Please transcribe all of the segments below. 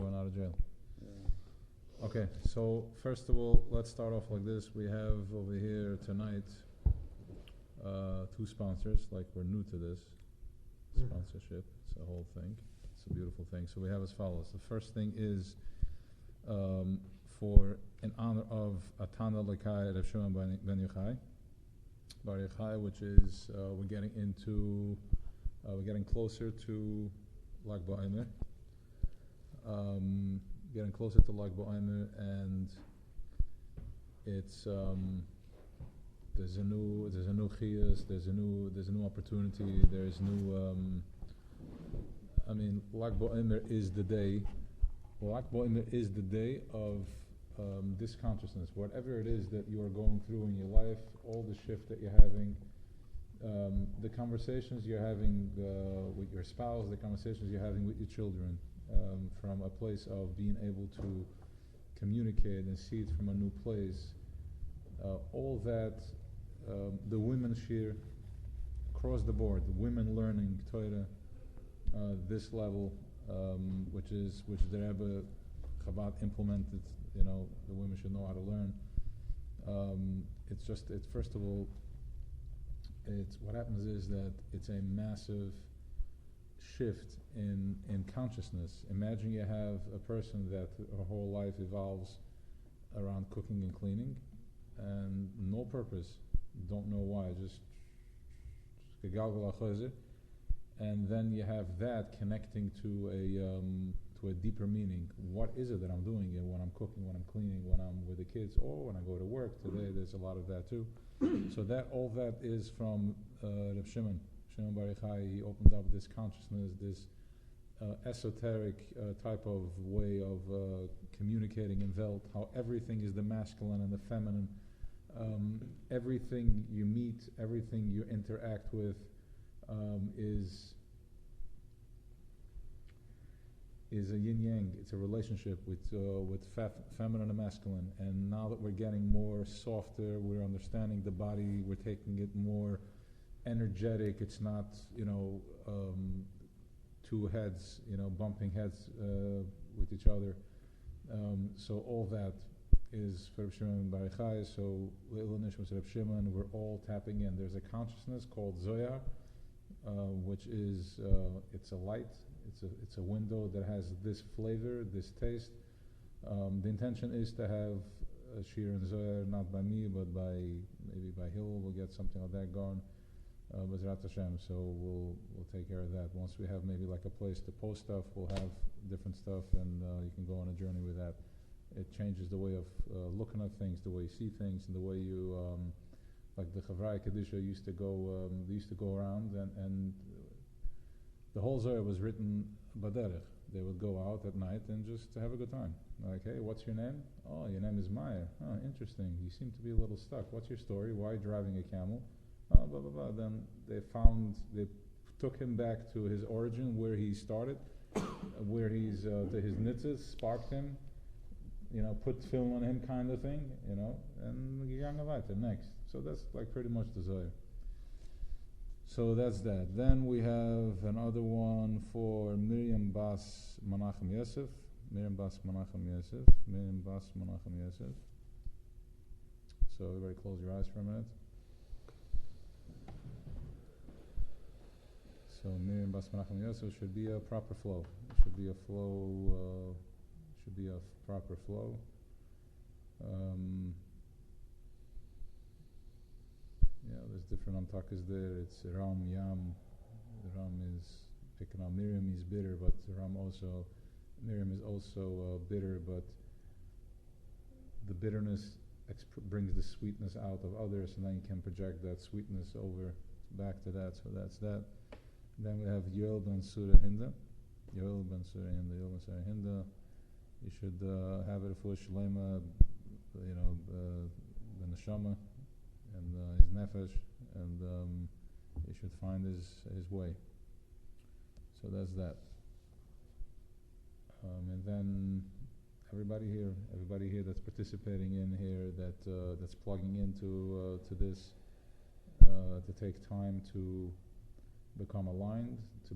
coming out of jail. Yeah. Okay, so first of all, let's start off like this. We have over here tonight two sponsors. Like, we're new to this sponsorship. It's a whole thing. It's a beautiful thing. So we have as follows. The first thing is in honor of Atana Lekai Rav Shimon ben Yochai Bar Yochai, which is we're getting closer to Lag BaOmer. Getting closer to Lag BaOmer, and it's there's a new chiyus, there's a new opportunity, there's new Lag BaOmer is the day. Lag BaOmer is the day of this consciousness. Whatever it is that you are going through in your life, all the shift that you're having, the conversations you're having with your spouse, the conversations you're having with your children, from a place of being able to communicate and see it from a new place, all that, the women share across the board, the women learning Torah, this level, which the Rebbe Chabad implemented. The women should know how to learn. It's first of all, what happens is that it's a massive shift in consciousness. Imagine you have a person that her whole life evolves around cooking and cleaning, and no purpose, don't know why, just and then you have that connecting to a deeper meaning. What is it that I'm doing here when I'm cooking, when I'm cleaning, when I'm with the kids, or when I go to work? Today there's a lot of that too. So all that is from Rav Shimon Bar Yochai. He opened up this consciousness, this esoteric type of way of communicating in Welt, how everything is the masculine and the feminine. Everything you meet, everything you interact with is a yin-yang. It's a relationship with feminine and masculine. And now that we're getting more softer, we're understanding the body, we're taking it more energetic. It's not, two heads, bumping heads with each other. So all that is for Rav Shimon Bar Yochai. So Le'il Nishmas Rav Shimon, we're all tapping in. There's a consciousness called Zohar, which is it's a light. It's a window that has this flavor, this taste. The intention is to have a Shir and Zohar, not by me, but maybe by Hill. We'll get something like that going. B'ezrat Hashem. So we'll take care of that. Once we have maybe like a place to post stuff, we'll have different stuff, and you can go on a journey with that. It changes the way of looking at things, the way you see things, and the way you, like the Chavrai Kedusha used to go. They used to go around, and the whole Zohar was written baderech. They would go out at night and just have a good time. Like, hey, what's your name? Oh, your name is Meyer. Oh, interesting. You seem to be a little stuck. What's your story? Why are you driving a camel? Oh, blah, blah, blah. Then they took him back to his origin, where he started, where he's, to his nitzes, sparked him, put film on him kind of thing, and gegangen weiter, next. So that's like pretty much the Zohar. So that's that. Then we have another one for Miriam Bas Menachem Yosef. Miriam Bas Menachem Yosef. So everybody close your eyes for a minute. So Miriam Bas Menachem Yosef should be a proper flow. It should be a flow. Should be a proper flow. There's different amtakas there. It's Ram, Yam. Ram is picking up. Miriam is bitter, but Miriam is also bitter, but the bitterness brings the sweetness out of others, and then you can project that sweetness over back to that. So that's that. Then we have Yoel ben Surah Hinda. You should have it for Shalema, the neshama and his nefesh, and he should find his way. So that's that. And then everybody here that's participating in here, that's plugging into to this, to take time to become aligned, to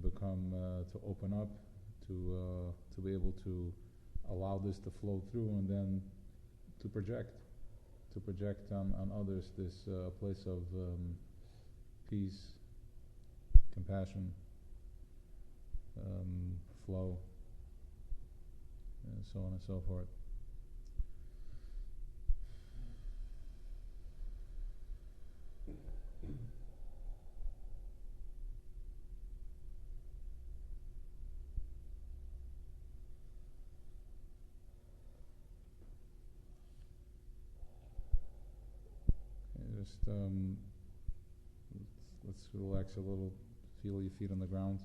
open up, to be able to allow this to flow through, and then to project on others this place of peace, compassion, flow, and so on and so forth. Just let's relax a little. Feel your feet on the ground.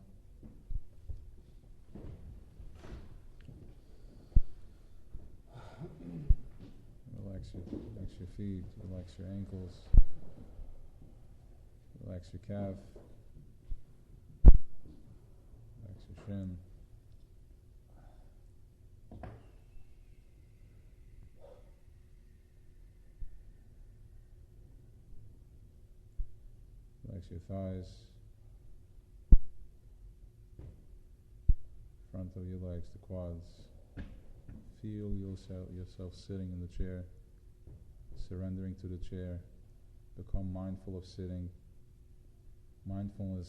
Relax your feet. Relax your ankles. Relax your calf. Relax your shin. Relax your thighs, front of your legs, the quads. Feel yourself sitting in the chair, surrendering to the chair. Become mindful of sitting. Mindful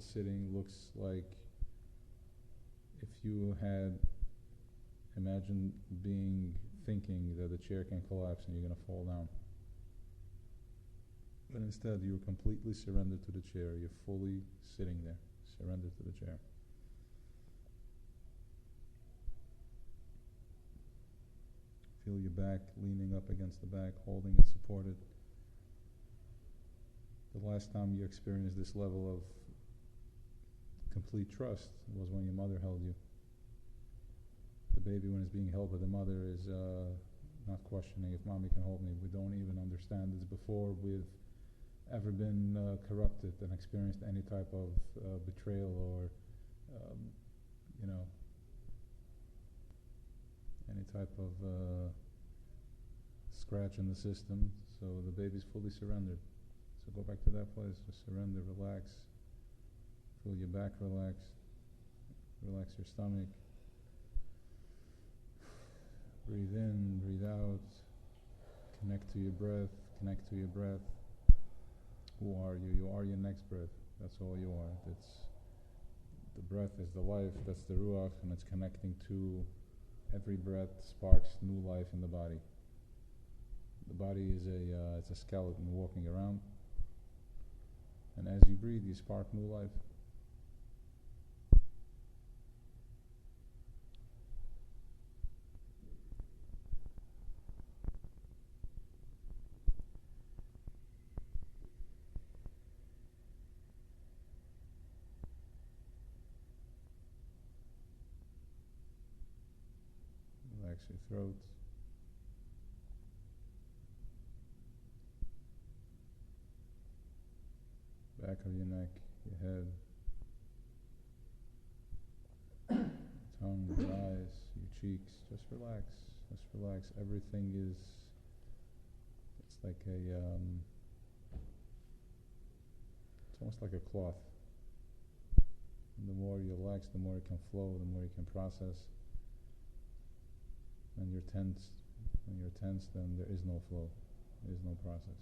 sitting looks like if you had imagined thinking that the chair can collapse and you're going to fall down. But instead, you're completely surrendered to the chair. You're fully sitting there, surrendered to the chair. Feel your back leaning up against the back, holding it supported. The last time you experienced this level of complete trust was when your mother held you. The baby, when it's being held by the mother, is not questioning if mommy can hold me. We don't even understand this before we've ever been corrupted and experienced any type of betrayal or any type of scratch in the system. So the baby's fully surrendered. So go back to that place, just surrender, relax, feel your back relax, relax your stomach, breathe in, breathe out, connect to your breath, Who are you? You are your next breath. That's all you are. The breath is the life, that's the ruach, and it's connecting to every breath sparks new life in the body. The body is it's a skeleton walking around, and as you breathe, you spark new life. Relax your throat. Back of your neck, your head, tongue, your eyes, your cheeks. Just relax. Just relax. Everything is, it's like it's almost like a cloth. And the more you relax, the more it can flow, the more you can process. When you're tense, then there is no flow, there is no process.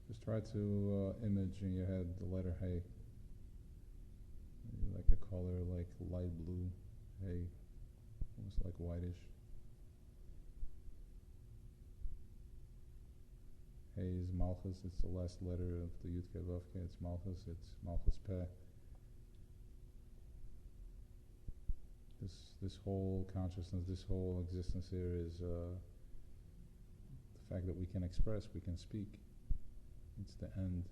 Just try to image in your head the letter Hey. Maybe like a color like light blue, Hey, almost like whitish. Hey is Malchus, it's the last letter of the Yud-Kei Vav-Kei, it's Malchus Peh. This whole consciousness, this whole existence here is the fact that we can express, we can speak. It's the end.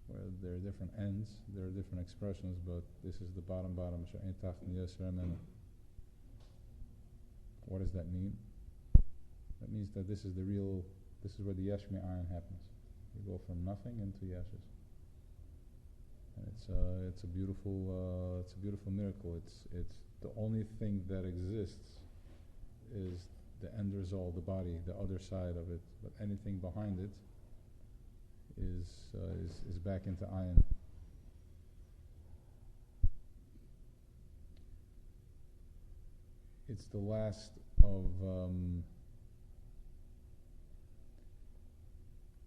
Where there are different ends, there are different expressions, but this is the bottom. What does that mean? That means that this is where the Yesh Me'ayin happens. You go from nothing into Yeshes. And it's a beautiful miracle. It's the only thing that exists is the end result, the body, the other side of it. But anything behind it is back into ayin. It's the last of.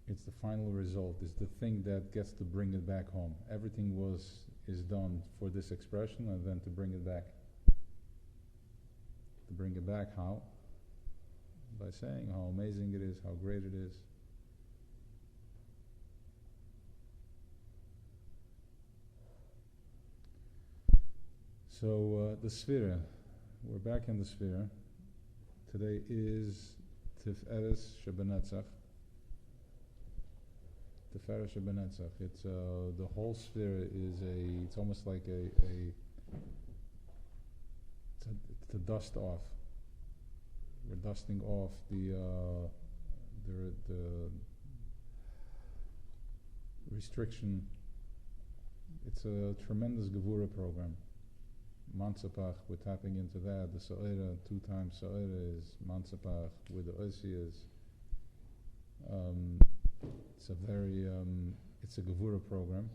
It's the final result. It's the thing that gets to bring it back home. Everything is done for this expression, and then to bring it back. To bring it back, how? By saying how amazing it is, how great it is. So the Sphira, we're back in the Sphira. Today is Tif'eres Shebenetzach. Tif'eres Shebenetzach. It's the whole Sphira is it's almost like it's a dust off. We're dusting off the restriction. It's a tremendous Gevura program. Mansapach, we're tapping into that. The Sa'ira, 2 times Sa'ira is Mansapach with the Osiyas. It's a very, it's a Gevura program.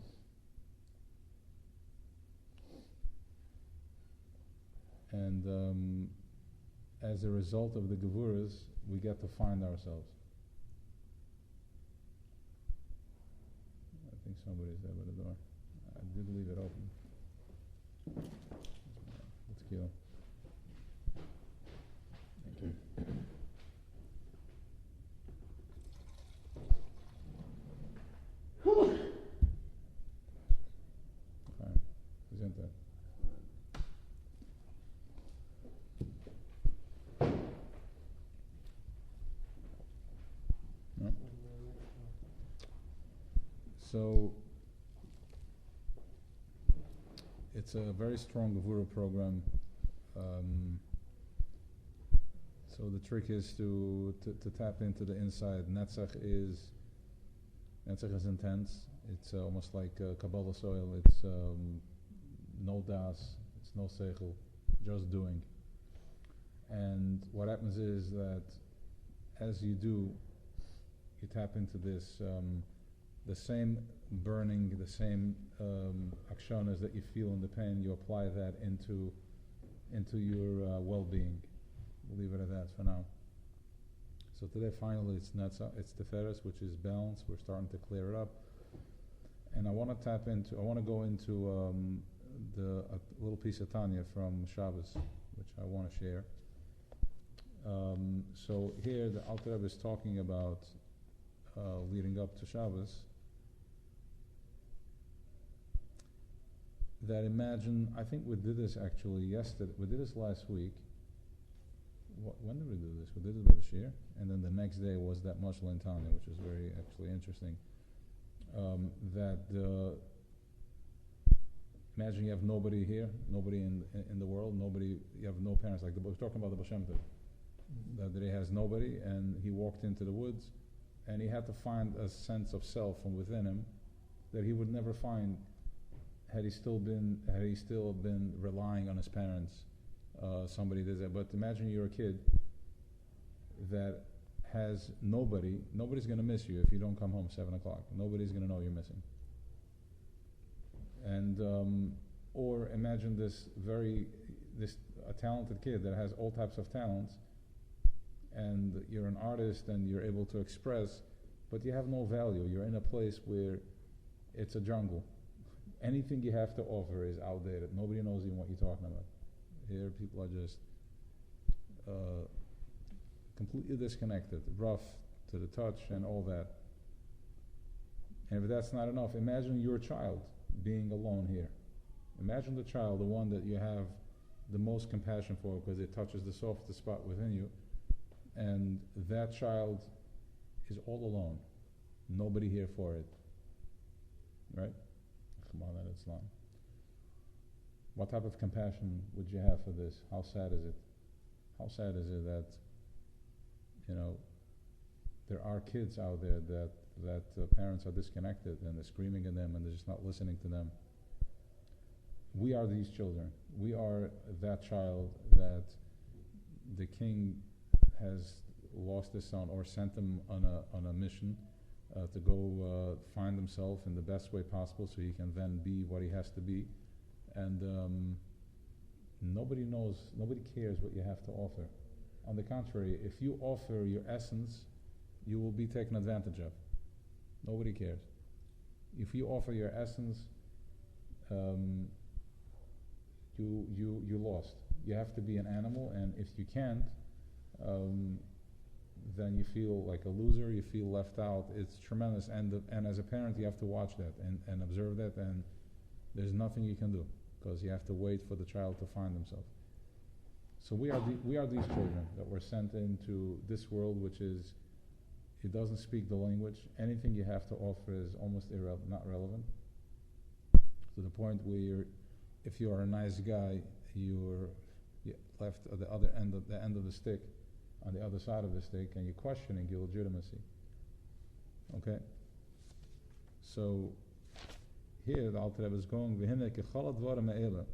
And as a result of the Gevuras, we get to find ourselves. I think somebody's there by the door. I did leave it open. Let's kill. Thank you. Okay, present that. No? So it's a very strong Gevura program. So the trick is to tap into the inside. Netzach is intense. It's almost like Kabbalah soil. It's no das, it's no seichel, just doing. And what happens is that as you do, you tap into this, the same burning, the same akshanas that you feel in the pain, you apply that into your well-being. We'll leave it at that for now. So today, finally, it's Tiferes, which is balance. We're starting to clear it up, and I want to go into a little piece of Tanya from Shabbos, which I want to share. So here, the Alter Rebbe is talking about leading up to Shabbos. That imagine, I think we did this actually yesterday. We did this last week. When did we do this? We did it by the Shir, and then the next day was that Mashal and Tanya, which is very actually interesting. Imagine you have nobody here, nobody in the world, nobody. You have no parents. Like we're talking about the Baal Shem Tov. That he has nobody, and he walked into the woods, and he had to find a sense of self from within him that he would never find had he still been relying on his parents. Somebody does that. But imagine you're a kid that has nobody. Nobody's going to miss you if you don't come home 7 o'clock. Nobody's going to know you're missing. And or imagine a talented kid that has all types of talents, and you're an artist and you're able to express, but you have no value. You're in a place where it's a jungle. Anything you have to offer is outdated. Nobody knows even what you're talking about. Here, people are just completely disconnected, rough to the touch and all that. And if that's not enough, imagine your child being alone here. Imagine the child, the one that you have the most compassion for because it touches the softest spot within you, and that child is all alone. Nobody here for it. Right? Islam. What type of compassion would you have for this? How sad is it? How sad is it that, there are kids out there that parents are disconnected and they're screaming at them and they're just not listening to them. We are these children. We are that child that the king has lost his son or sent him on a mission to go find himself in the best way possible so he can then be what he has to be. And nobody cares what you have to offer. On the contrary, if you offer your essence, you will be taken advantage of. Nobody cares. If you offer your essence, you lost. You have to be an animal, and if you can't, then you feel like a loser, you feel left out. It's tremendous, and as a parent you have to watch that and observe that, and there's nothing you can do, because you have to wait for the child to find himself. So we are these children that were sent into this world, which is, it doesn't speak the language. Anything you have to offer is almost not relevant, to the point where if you are a nice guy, you're left at the end of the stick, on the other side of the stick, and you're questioning your legitimacy. Okay? So here the Alter Rebbe is going, V'hine kechol hadvarim ha'ele,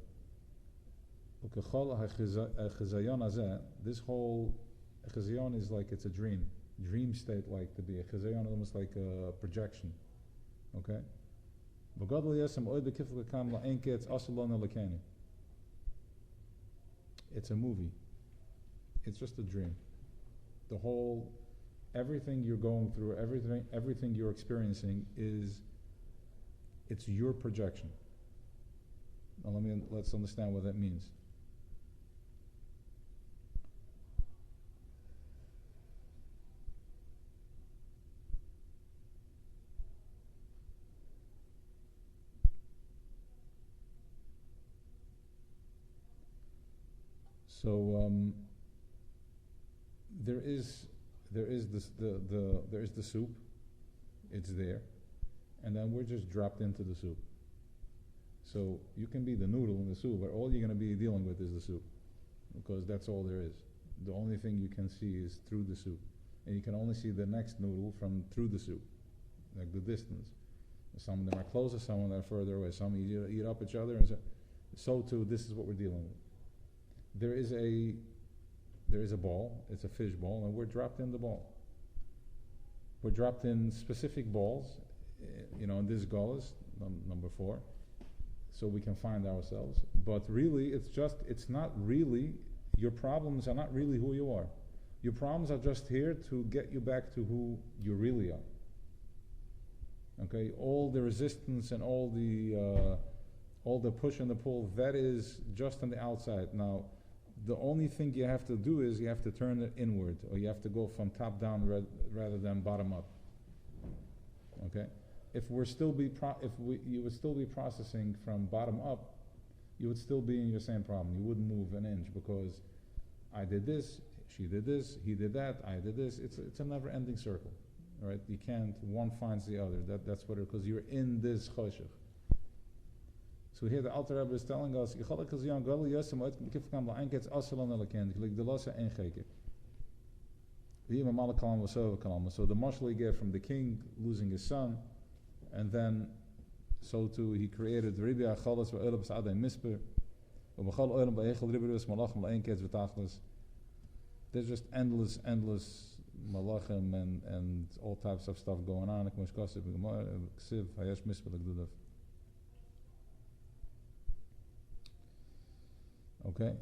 u'kechol ha'chizayon hazeh. This whole chizayon is like it's a dream state, like to be a chizayon, almost like a projection. Okay? V'gadol yesem oid b'kifl k'kam la'enke etz asalon l'keni. It's a movie. It's just a dream. Everything you're going through, everything you're experiencing it's your projection. Now let's understand what that means. So there is the soup. It's there, and then we're just dropped into the soup. So you can be the noodle in the soup, but all you're going to be dealing with is the soup, because that's all there is. The only thing you can see is through the soup, and you can only see the next noodle from through the soup, like the distance. Some of them are closer, some of them are further away. Some eat up each other, and so too. This is what we're dealing with. There is a ball. It's a fish ball, and we're dropped in the ball. We're dropped in specific balls, in this gullus, number 4, so we can find ourselves. But really, it's not really, your problems are not really who you are. Your problems are just here to get you back to who you really are. Okay, all the resistance and all the push and the pull, that is just on the outside. Now, the only thing you have to do is you have to turn it inward, or you have to go from top down rather than bottom up. Okay, you would still be processing from bottom up, you would still be in your same problem. You wouldn't move an inch, because I did this, she did this, he did that, I did this. It's a never-ending circle, right? You can't. One finds the other. That's what because you're in this choshech. So here the Alter Rebbe is telling us, so the mashal he gave from the king losing his son, and then so too he created the Ribya Chalas v'Olam B'Sadei Misper, v'B'Chol Olam B'Echel Ribus Malachim L'Enketz V'Tachlis. There's just endless malachim and all types of stuff going on. Okay,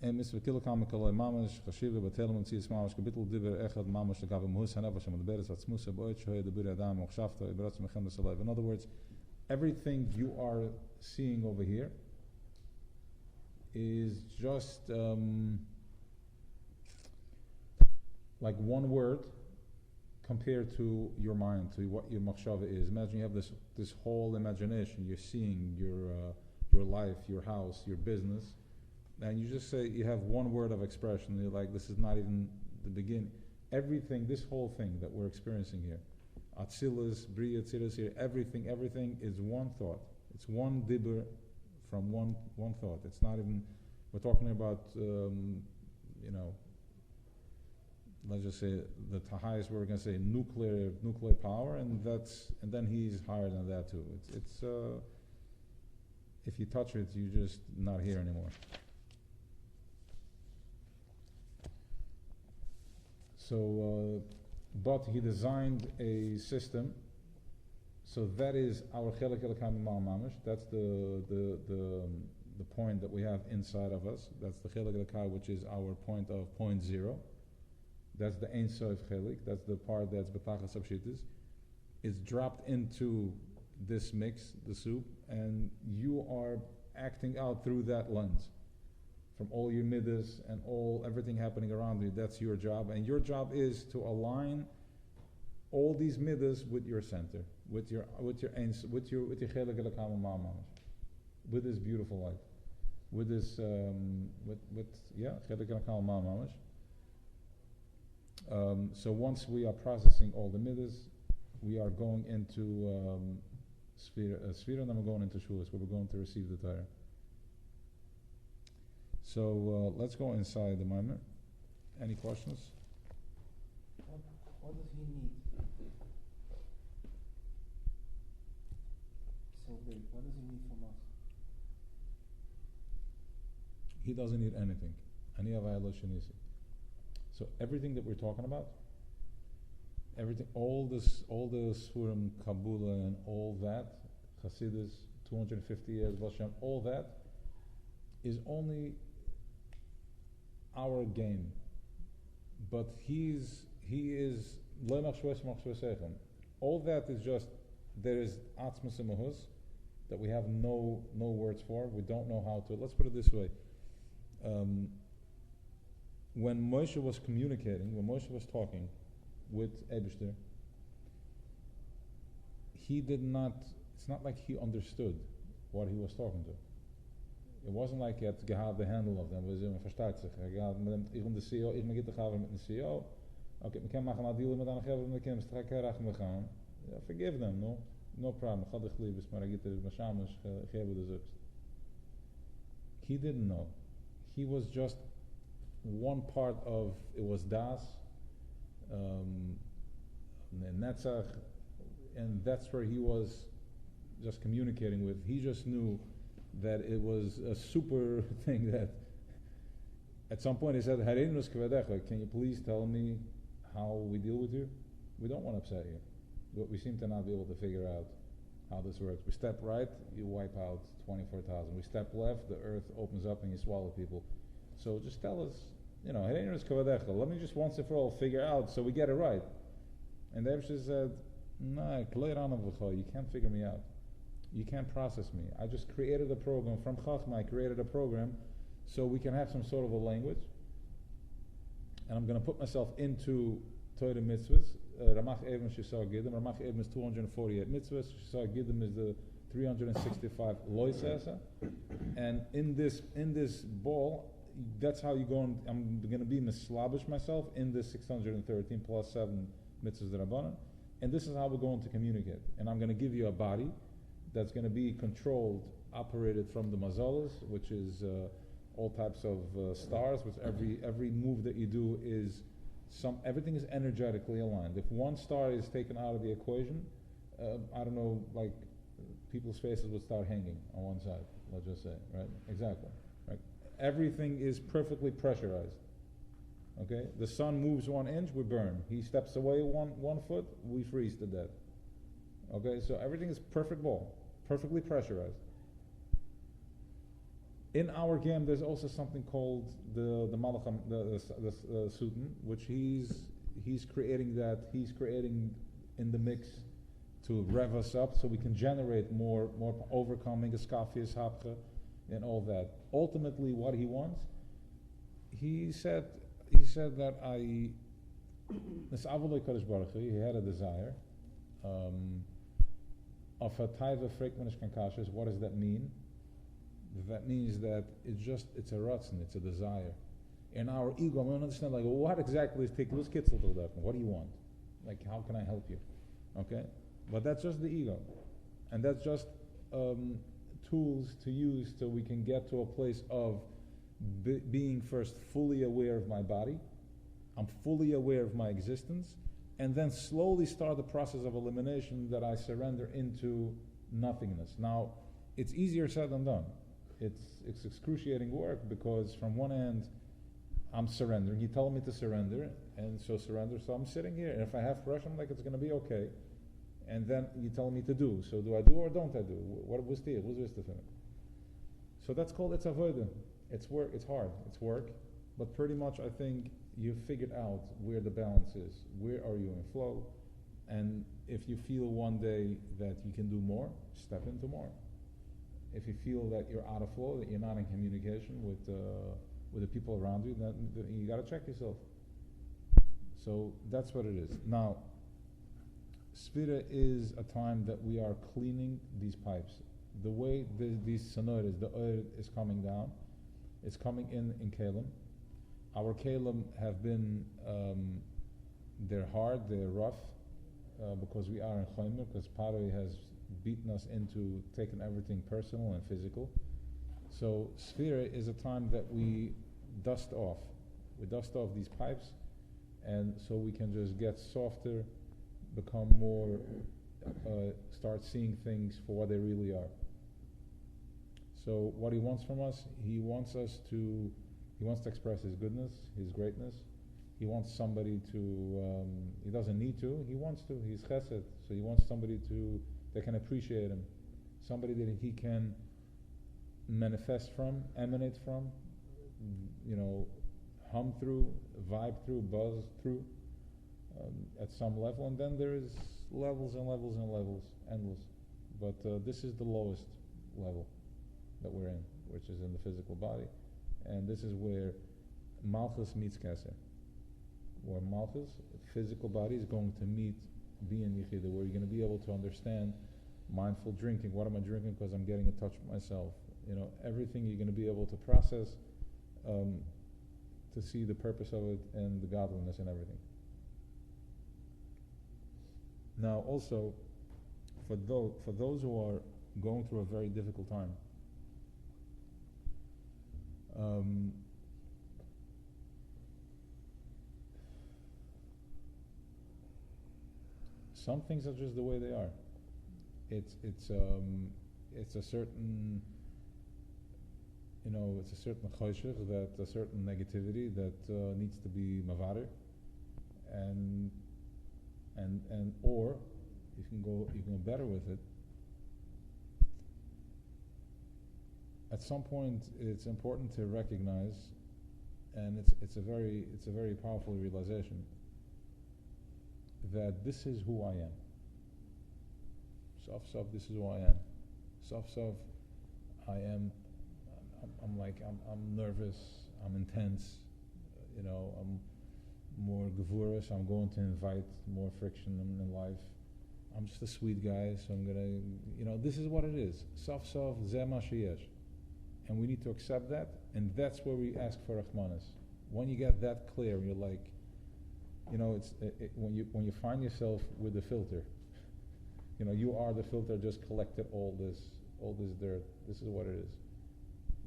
and Mr. Kilokam Kaloi Mamash, Hashiva, Batelam, and Tsias Mamash, Kabitul Diver, Echad, Mamash, the Gabam Hus, Hanav, Hashem, the Beres, Atzmusa, Boich, the Bir Adam, Mochshafta, Ibrats, Mechem, the Salaiv. In other words, everything you are seeing over here is just like one word compared to your mind, to what your machshava is. Imagine you have this whole imagination. You're seeing your life, your house, your business, and you just say you have one word of expression. You're like, this is not even the beginning. Everything, this whole thing that we're experiencing here, Atzilus, Bria, Tzilus here, everything is one thought. It's one dibur from one thought. It's not even. We're talking about let's just say the highest we're going to say nuclear power, and then he's higher than that too. It's if you touch it, you're just not here anymore. So, but he designed a system. So that is our Chelek Elokam Mal Mamish. That's the point that we have inside of us. That's the Chelek Elokam, which is our point of point zero. That's the Ein Sof Chelek. That's the part that's B'tachas Abshitis. It's dropped into this mix, the soup, and you are acting out through that lens. From all your midas and everything happening around you, that's your job. And your job is to align all these midas with your center, with your Chelek Elokam Mal Mamish, with this beautiful light, with this Chelek Elokam Mal Mamish. So once we are processing all the midas, we are going into Sphira, and then we're going into Shulas, where we're going to receive the Torah. So let's go inside the moment. Any questions? What does he need? So big. What does he need from us? He doesn't need anything. So everything that we're talking about, everything, all the Sfurim, Kabbalah, and all that, Hasidus, 250 years, Vashem, all that is only our game. But he is all that is just, there is Atzmas and Mahus that we have no words for. We don't know how to. Let's put it this way. When Moshe was communicating, when Moshe was talking with Eibishter, it's not like he understood what he was talking to. It wasn't like he had gehad the handle of them. Verstaat zich. Ik ben de CEO, ik ben gitaar met de CEO. Okay, we can machen a deal met een gever met hem strak me gaan. Forgive them, no problem. Ga de geliefdes, maar ik het mashamas geven de zucht. He didn't know. He was just one part of, it was Das, Netzach, and that's where he was just communicating with. He just knew that it was a super thing that at some point he said, can you please tell me how we deal with you? We don't want to upset you. But we seem to not be able to figure out how this works. We step right, you wipe out 24,000. We step left, the earth opens up and you swallow people. So just tell us, let me just once and for all figure out so we get it right. And the Rebbe said, no, you can't figure me out. You can't process me. I just created a program from Chachma. I created a program so we can have some sort of a language. And I'm going to put myself into Torah mitzvahs. Ramach Evim Shisar Giddim. Ramach Evim is 248 mitzvahs. Shisar Giddim is the 365 loisasa. And in this ball, that's how you go. I'm going to be mislabish myself in this 613 plus 7 mitzvahs Rabbanan. And this is how we're going to communicate. And I'm going to give you a body that's going to be controlled, operated from the mazalas, which is all types of stars, which every move that you do is everything is energetically aligned. If one star is taken out of the equation, I don't know, like people's faces would start hanging on one side, let's just say, right? Exactly, right? Everything is perfectly pressurized. Okay, the sun moves 1 inch, we burn. He steps away one foot, we freeze to death. Okay, so everything is perfect ball, perfectly pressurized. In our game, there's also something called the Malacham, the Sutan, which he's creating in the mix to rev us up, so we can generate more overcoming, Eskafias, Hapcha, and all that. Ultimately, what he wants, he said that he had a desire of a taiva freikmanish kankashas. What does that mean? That means that it's a ratzon, it's a desire. In our ego, we don't understand, like, what exactly is tikkun kitzel to that? What do you want? Like, how can I help you? Okay? But that's just the ego. And that's just tools to use so we can get to a place of being first fully aware of my body. I'm fully aware of my existence. And then slowly start the process of elimination that I surrender into nothingness. Now, it's easier said than done. It's excruciating work because from one end, I'm surrendering. He told me to surrender, and so surrender. So I'm sitting here, and if I have pressure, I'm like, it's going to be okay. And then you tell me to do. So do I do or don't I do? What was the? So that's called it's avodah. It's work. It's hard. It's work. But pretty much, I think you've figured out where the balance is. Where are you in flow? And if you feel one day that you can do more, step into more. If you feel that you're out of flow, that you're not in communication with the people around you, then you got to check yourself. So that's what it is. Now, Sfira is a time that we are cleaning these pipes. The way these sonoras, the oil is coming down, it's coming in Kalim. Our Kalim have been, they're hard, they're rough, because we are in Chomer, because Paroi has beaten us into taking everything personal and physical. So Sfira is a time that we dust off. We dust off these pipes, and so we can just get softer, become more, start seeing things for what they really are. So what he wants from us, he wants to express his goodness, his greatness. He wants somebody to, he doesn't need to, he wants to, he's chesed, so he wants somebody that can appreciate him, somebody that he can manifest from, emanate from, hum through, vibe through, buzz through, at some level. And then there is levels and levels and levels, endless. But this is the lowest level that we're in, which is in the physical body. And this is where Malchus meets Keser. Where Malchus, physical body, is going to meet Biyan Yechida, where you're going to be able to understand mindful drinking. What am I drinking? Because I'm getting in touch with myself. Everything you're going to be able to process, to see the purpose of it and the godliness and everything. Now, also, for those who are going through a very difficult time, some things are just the way they are. It's a certain, it's a certain choshech, that a certain negativity that needs to be mavarer, and or you can go better with it. At some point, it's important to recognize, and it's a very powerful realization, that this is who I am. Sof, this is who I am. Sof, I am. I'm nervous. I'm intense. I'm more gevurus. I'm going to invite more friction in life. I'm just a sweet guy, so I'm gonna. This is what it is. Sof, zeh ma sheyesh. And we need to accept that, and that's where we ask for Rahmanis. When you get that clear, you're like, when you find yourself with the filter, you are the filter, just collected all this dirt. This is what it is.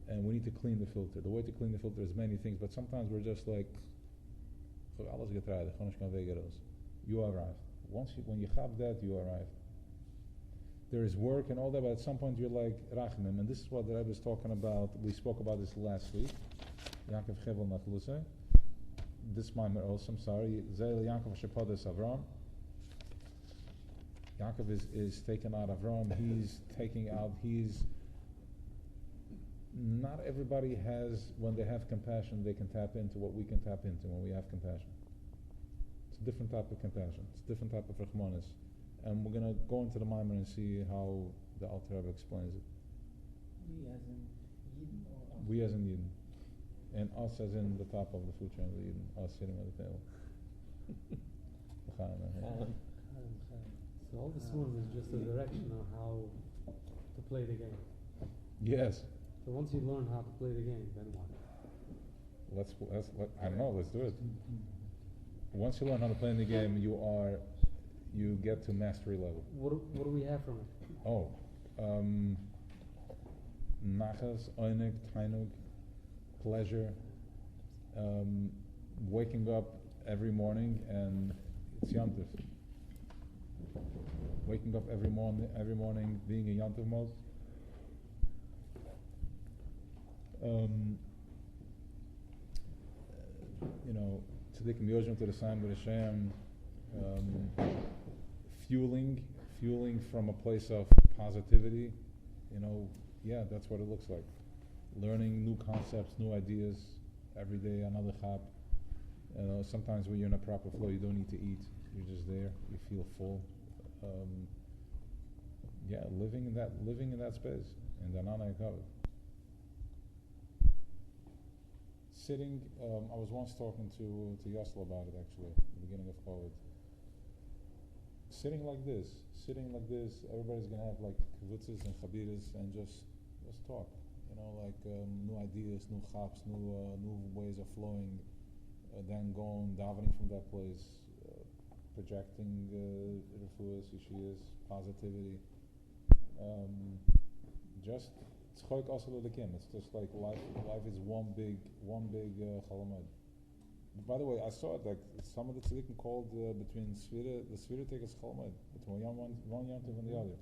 And we need to clean the filter. The way to clean the filter is many things, but sometimes we're just like, you arrived. When you have that, you arrived. There is work and all that, but at some point you're like, Rachmim, and this is what the Rebbe is talking about. We spoke about this last week. Yaakov Chevel Nachlusay. This mimer also, I'm sorry. Zeil Yaakov Shepodes Avram. Yaakov is taken out of Avram. Not everybody has, when they have compassion, they can tap into what we can tap into when we have compassion. It's a different type of compassion. It's a different type of Rachmanis. And we're going to go into the mimer and see how the Alter Rebbe explains it. We as in Yidden or us? We as in Yidden. And us as in the top of the food chain of the Yidden. Us sitting at the table. So all this one is just a direction on how to play the game. Yes. So once you learn how to play the game, then what? I don't know, let's do it. Once you learn how to play in the game, you get to mastery level. What do we have from it? Nachas, oinig, tainug, pleasure, waking up every morning, and it's Yantif. Waking up every morning, being in Yantif mode. tzaddikim yojim to the sign with Hashem, fueling from a place of positivity. That's what it looks like. Learning new concepts, new ideas every day. Another chap. Sometimes when you're in a proper flow, you don't need to eat. You're just there. You feel full. Living in that space. In the Nana Yakav. Sitting. I was once talking to Yasla about it actually, at the beginning of COVID. Sitting like this, everybody's gonna have like kivutzes and chabiras and just talk. New ideas, new chaps, new ways of flowing. Then going, davening from that place, projecting refuahs, yeshiyas, positivity. Just tzchoik also l'lekim. It's just like life is one big chalamad. By the way, I saw it like some of the tzaddikim called between the Sfira tekas chalamad, between one yontiv and the other.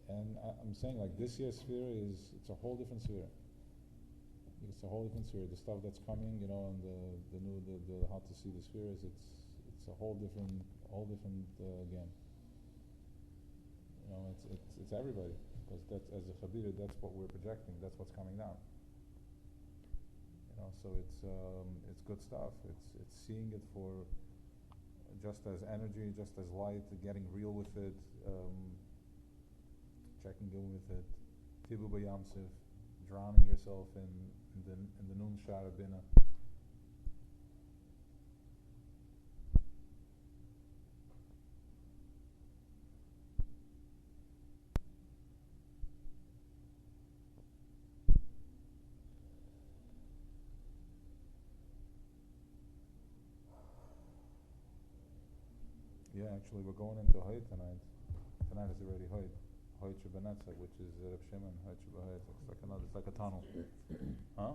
And I'm saying like this year's Sfira it's a whole different Sfira. It's a whole different Sfira. The stuff that's coming, and the how to see the Spheres, it's a whole different again. It's everybody, because that's as a Chabira, that's what we're projecting. That's what's coming down. So it's good stuff. It's seeing it for just as energy, just as light, getting real with it, checking in with it, tibu b'yamsif, drowning yourself in the nun shara bina. Yeah, actually, we're going into Hoyt tonight. Tonight is already Hoyt. Hoyt Shebenetzach, which is Reb Shimon. Hoyt Shebehoyt. It's like a tunnel. Huh?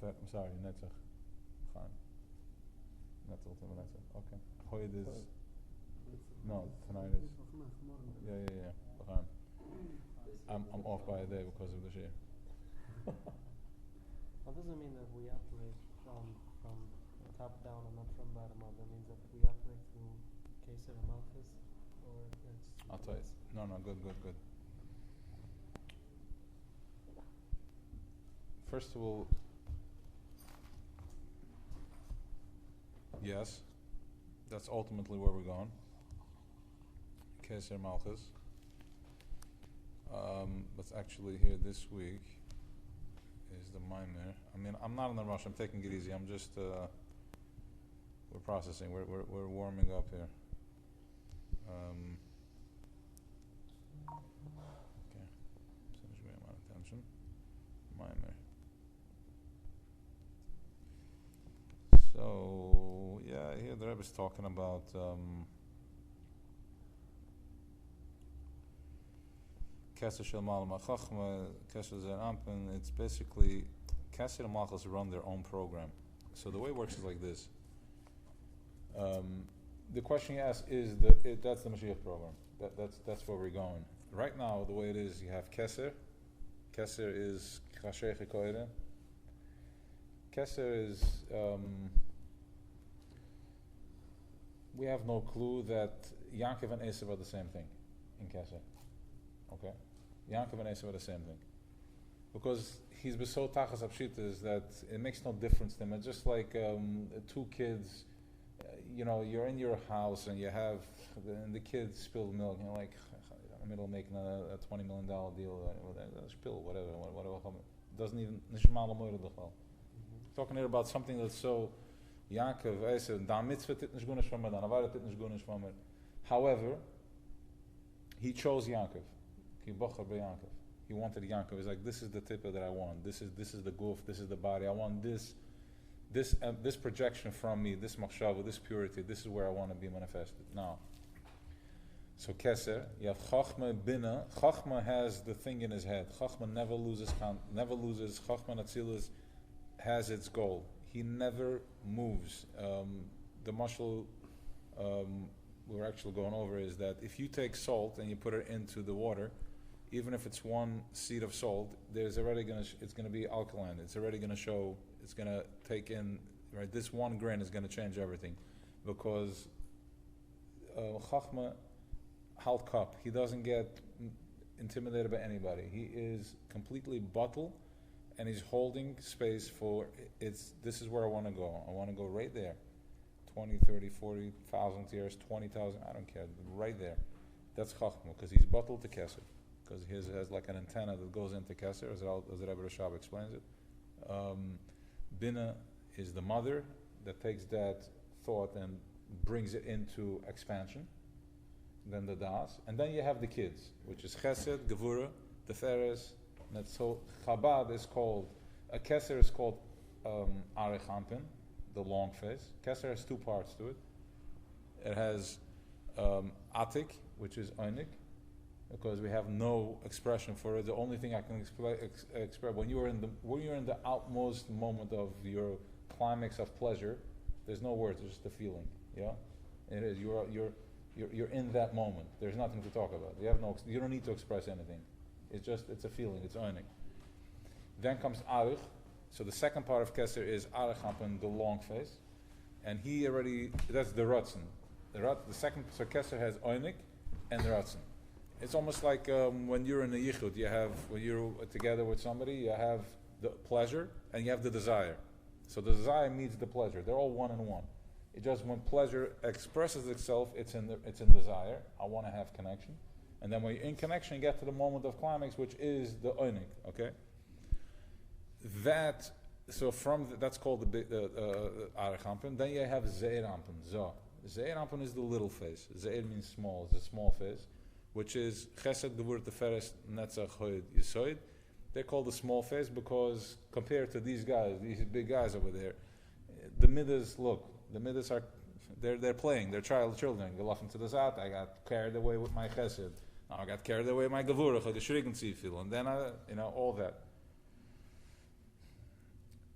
I'm sorry, Netzach. Fine. Netzach to Netzach. Okay. Hoyt is. No, tonight is. Yeah. Fine. I'm off by a day because of the shir. That doesn't mean that we operate from top down and not from bottom up. That means that we operate through Keser and Malchus, or it's... I'll tell you. No, good. First of all, yes, that's ultimately where we're going. Keser Malchus. But actually here this week is the Maimer. I mean, I'm not in the rush. I'm taking it easy. I'm just... we're processing. We're warming up here. Okay. Seems we have attention. Minor. So here the Rebbe is talking about Kesser Shel Malam HaChachma, Kesser Zer Ampen. It's basically Kesser and Malchus run their own program. So the way it works is like this. The question you ask is that's the Mashiach program. That's where we're going. Right now, the way it is, you have Keser. Keser is Chashech Koire. Keser is we have no clue that Yaakov and Esav are the same thing in Keser. Okay, Yaakov and Esav are the same thing because he's so tachas apshitas that it makes no difference to him. It's just like two kids. You're in your house and you have the kids spill milk. You're like, in the middle of making a $20 million deal. Spill, whatever. Doesn't even nishmal l'moyre. Talking here about something that's so Yaakov, Esav, da mitzvah tit nish gunish from da avara tit nish gunish from. However, he chose Yaakov. He bocher beYaakov. He wanted Yaakov. He's like, this is the tipper that I want. This is the goof. This is the body. I want this projection from me, this machshava, this purity, this is where I want to be manifested. Now, so Keser, you have Chachma Bina. Chachma has the thing in his head. Chachma never loses. Chachma Natzilus has its goal. He never moves. The mashal we're actually going over is that if you take salt and you put it into the water, even if it's one seed of salt, it's going to be alkaline. It's already going to show it's going to take in, right, this one grain is going to change everything. Because Chachma, halt cup, he doesn't get intimidated by anybody. He is completely bottle, and he's holding space for, this is where I want to go. I want to go right there. 20, 30, 40,000 years, 20,000, I don't care, right there. That's Chachma, because he's bottled to Kesser. Because he has like an antenna that goes into Kesser, as the Rebbe Rashab explains it. Bina is the mother that takes that thought and brings it into expansion. Then the Das. And then you have the kids, which is Chesed, Gevura, Teferes. So Chabad is called, a Kesser is called Arich Ampin, the long face. Kesser has two parts to it. It has Atik, which is Einik, because we have no expression for it. The only thing I can express when you're in the outmost moment of your climax of pleasure, there's no words, it's just a feeling. Yeah, it is. You're in that moment. There's nothing to talk about. You don't need to express anything. It's a feeling. It's Einik. Then comes Arich. So the second part of Kesser is Arich Happen, the long face, and that's the Ratzin. The second, so Kesser has Einik and the Ratzin. It's almost like when you're in a yichud, when you're together with somebody, you have the pleasure and you have the desire. So the desire meets the pleasure. They're all one in one. It just, when pleasure expresses itself, it's in desire. I want to have connection. And then when you're in connection, you get to the moment of climax, which is the Einik, okay? That's called the Arich Ampin. Then you have Zeir Ampin, Zo. Zeir Ampin is the little face. Zeir means small, it's a small face, which is Chesed, Gevur, Teferes, Netzach, Hoid, Yisoid. They're called the small face because compared to these guys, these big guys over there, the Midas are, they're playing, they're children. Gelaufen to the Zat, I got carried away with my Chesed. Now I got carried away with my Gevurah, the Shrigen Tzifil, and then all that.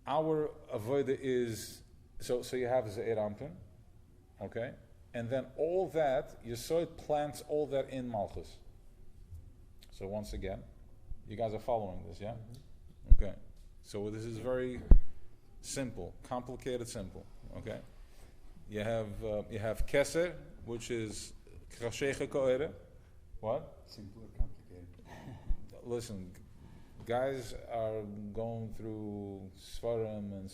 Our avodah is, so you have Zeir Ampin, okay? And then all that, Yesod plants all that in Malchus. So once again, you guys are following this, yeah? Mm-hmm. Okay. So this is very simple, complicated, simple, okay? You have Keser, which is Krashecha Koere. What? Simple or complicated? Listen, guys are going through Svarim and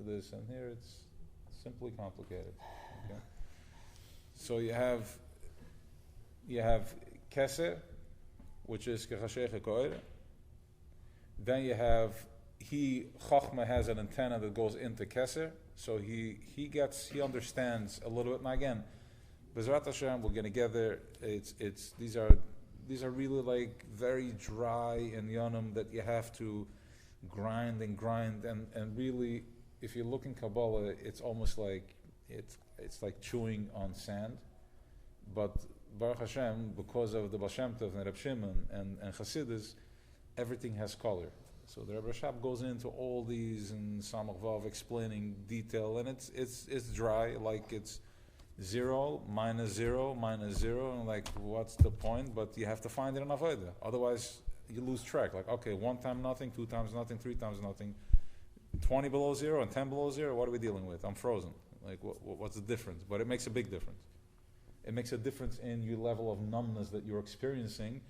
this, and here it's simply complicated. Okay? So you have Keser, which is Kechashecha Koere. Then you have Chachma has an antenna that goes into Keser, so he understands a little bit. Now again, Bezrat Hashem, we're going to get there. These are really like very dry and yonam that you have to grind and really, if you look in Kabbalah, it's almost like it's like chewing on sand. But Baruch Hashem, because of the Baal Shem Tov and Reb Shimon and Chassidus, everything has color. So the Rebbe Rashab goes into all these and Samach Vav explaining detail, and it's dry, like it's 0 minus 0 minus 0, and like what's the point? But you have to find it in Avodah. Otherwise, you lose track. Like, okay, 1 time nothing, 2 times nothing, 3 times nothing, 20 below 0 and 10 below 0. What are we dealing with? I'm frozen. Like, what's the difference? But it makes a big difference. It makes a difference in your level of numbness that you're experiencing,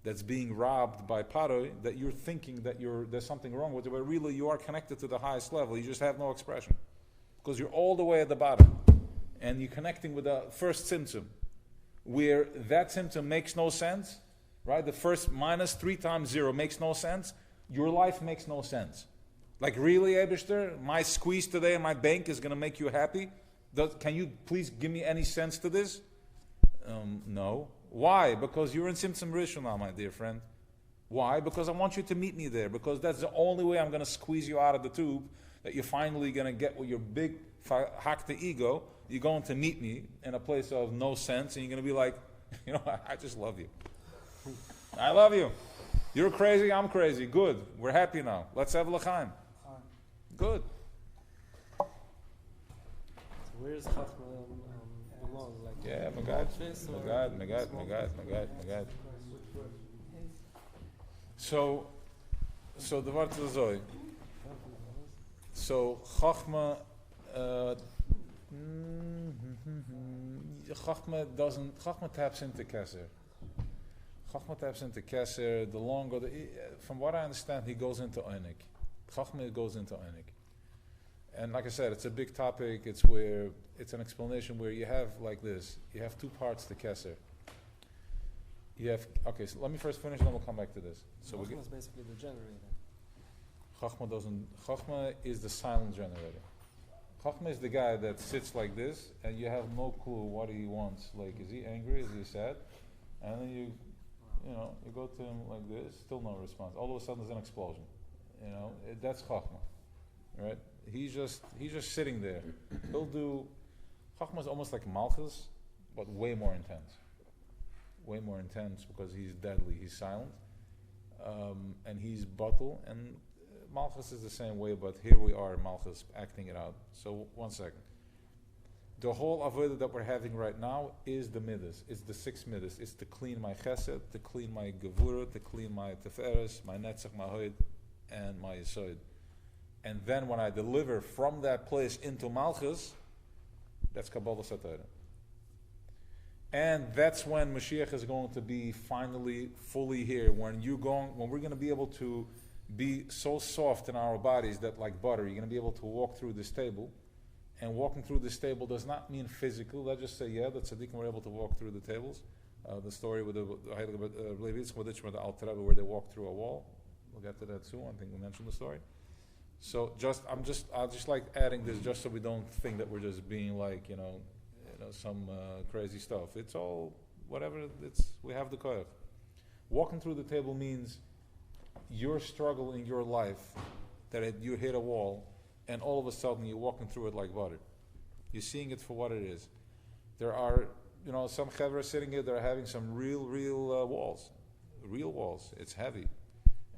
that's being robbed by paroi, that you're thinking that there's something wrong with it, but really you are connected to the highest level. You just have no expression because you're all the way at the bottom, and you're connecting with the first symptom, where that symptom makes no sense, right? The first minus 3 times 0 makes no sense. Your life makes no sense. Like, really, Eibishter, my squeeze today in my bank is going to make you happy? Can you please give me any sense to this? No. Why? Because you're in Simsim Rishon now, my dear friend. Why? Because I want you to meet me there. Because that's the only way I'm going to squeeze you out of the tube, that you're finally going to get with your big hakta ego. You're going to meet me in a place of no sense, and you're going to be like, I just love you. I love you. You're crazy, I'm crazy. Good. We're happy now. Let's have l'chaim. Good. So where's Chachma belong? Like, yeah, Magad. So the word is Zoy. So Chachma, Chachma taps into Keser. Chachma taps into Keser. The longer, from what I understand, he goes into Einik. Chachma goes into Einik. And like I said, it's a big topic. It's an explanation where you have like this. You have two parts to Keser. Okay, so let me first finish and then we'll come back to this. So Chachma is basically the generator. Chachma is the silent generator. Chachma is the guy that sits like this and you have no clue what he wants. Like, is he angry? Is he sad? And then you go to him like this, still no response. All of a sudden there's an explosion. That's Chachma, right? He's just sitting there. Chachma is almost like Malchus, but way more intense. Way more intense because he's deadly. He's silent, and he's batul. And Malchus is the same way, but here we are, Malchus acting it out. So 1 second. The whole avodah that we're having right now is the midas. It's the 6 midas. It's to clean my chesed, to clean my gevura, to clean my teferes, my netzach, my hoid, and my yesod. And then when I deliver from that place into Malchus, that's Kabbalah Satayra. And that's when Mashiach is going to be finally fully here. When we're going to be able to be so soft in our bodies that like butter, you're going to be able to walk through this table. And walking through this table does not mean physical. Let's just say, the tzaddikim were able to walk through the tables. The story with the Weisz with the Alter Rebbe where they walked through a wall. We'll get to that soon. I think we mentioned the story. So I'll just like adding this just so we don't think that we're just being like, some crazy stuff. It's all whatever. We have the koyach. Walking through the table means your struggle in your life that you hit a wall, and all of a sudden you're walking through it like butter. You're seeing it for what it is. There are, some chavra sitting here. They're having some real walls, real walls. It's heavy,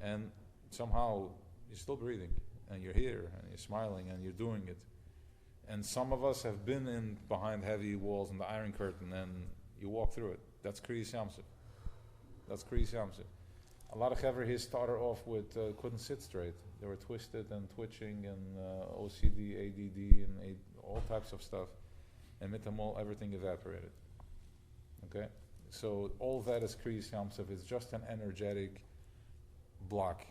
and somehow you're still breathing, and you're here, and you're smiling, and you're doing it. And some of us have been behind heavy walls in the Iron Curtain, and you walk through it. That's Kriyas Yamsuf. That's Kriyas Yamsuf. A lot of Chaver here started off with couldn't sit straight. They were twisted and twitching and OCD, ADD, and all types of stuff. And mitamol, everything evaporated. Okay? So all that is Kriyas Yamsuf. It's just an energetic block.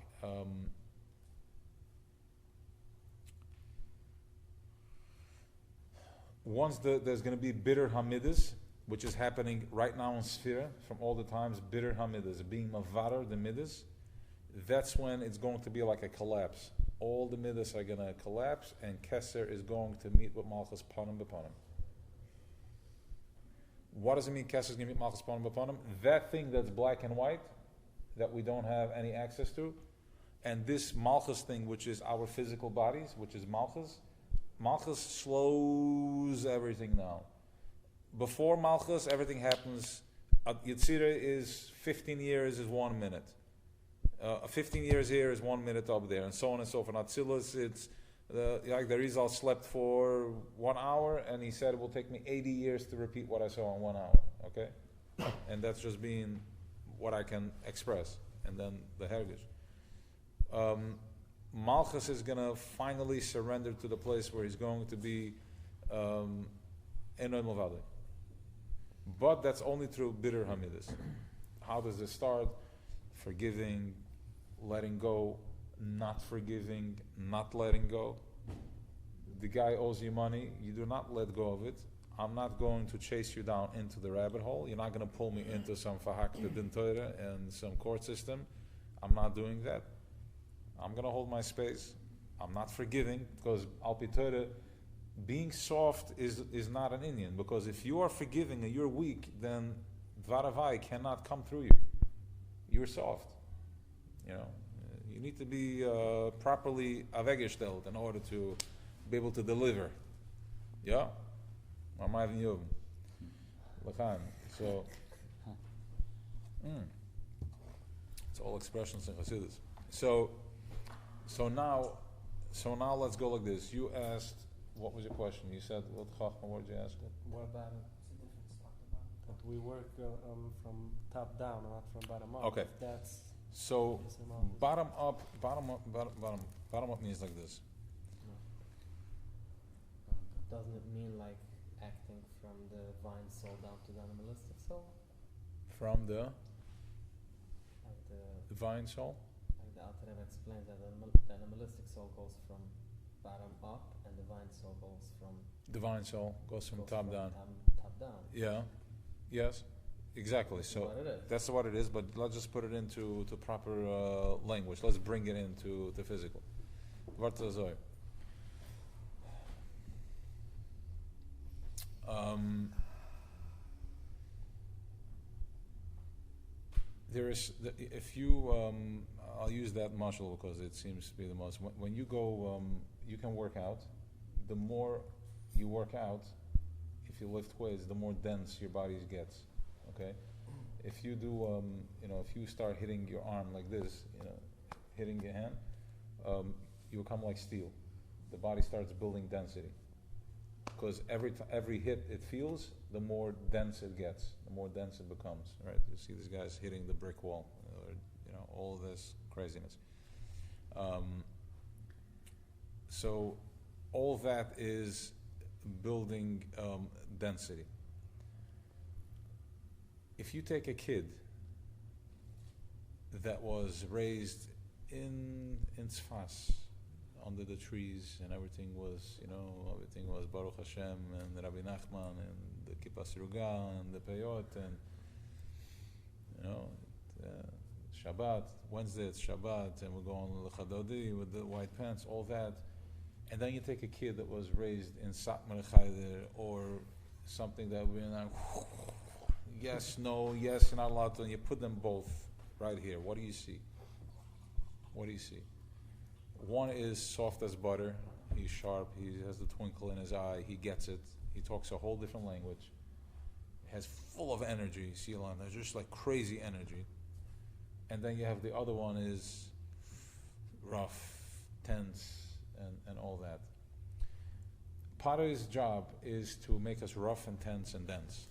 Once there's going to be bitter Hamidus, which is happening right now in Sphira, from all the times, bitter Hamidus, being Mavarar, the Midas, that's when it's going to be like a collapse. All the Midas are going to collapse, and Keser is going to meet with Malchus Panim B'Panim. What does it mean Keser is going to meet Malchus Panim B'Panim? That thing that's black and white, that we don't have any access to, and this Malchus thing, which is our physical bodies, which is Malchus slows everything down. Before Malchus, everything happens. Yitzira is 15 years is 1 minute. 15 years here is 1 minute up there, and so on and so forth. Atzilus, it's like the Rizal slept for 1 hour, and he said it will take me 80 years to repeat what I saw in 1 hour. Okay, and that's just being what I can express, and then the Hergish. Malchus is going to finally surrender to the place where he's going to be Enoy Mavadeh. But that's only through bitter Hamidus. How does this start? Forgiving, letting go, not forgiving, not letting go. The guy owes you money, you do not let go of it. I'm not going to chase you down into the rabbit hole. You're not going to pull me into some Fahakta Din Torah and some court system. I'm not doing that. I'm going to hold my space. I'm not forgiving, because Al Pi Torah, being soft is not an Indian, because if you are forgiving and you're weak, then Dvaravai cannot come through you. You're soft. You need to be properly avegestellt in order to be able to deliver. Yeah? So, it's all expressions in Chassidus. So now let's go like this. You asked, what was your question? You said, what Chachma, what did you ask? What about it? That we work from top down, not from bottom up. Okay. That's so bottom up means like this. doesn't it mean like acting from the divine soul down to the animalistic soul? From the Like divine soul? like the Alter Rebbe explains that the animalistic soul goes from bottom up, and divine soul goes from Top down. Top down. Yeah. Yes. Exactly. That's So what it is. that's what it is, but let's just put it into proper language. Let's bring it into the physical. Warte so. There is, if you, I'll use that muscle because it seems to be the most. When you go, you can work out. The more you work out, if you lift weights, the more dense your body gets. Okay. If you do, if you start hitting your arm like this, hitting your hand, you become like steel. The body starts building density. Because every hit it feels, the more dense it gets, the more dense it becomes. Right? You see these guys hitting the brick wall, all of this craziness. So all that is building density. If you take a kid that was raised in Tzfas, under the trees, and everything was Baruch Hashem, and Rabbi Nachman, and the Kippah Sruga, and the Peyot, and Shabbat, Wednesday it's Shabbat, and we're going L'Chadodi with the white pants, all that. And then you take a kid that was raised in Satmar Chayder, or something that we're not, yes, no, yes, you're not allowed to, and you put them both right here. What do you see? What do you see? One is soft as butter. He's sharp. He has the twinkle in his eye. He gets it. He talks a whole different language. Has full of energy. Silan, there's just like crazy energy. And then you have the other one is rough, tense, and all that. Paro's job is to make us rough and tense and dense.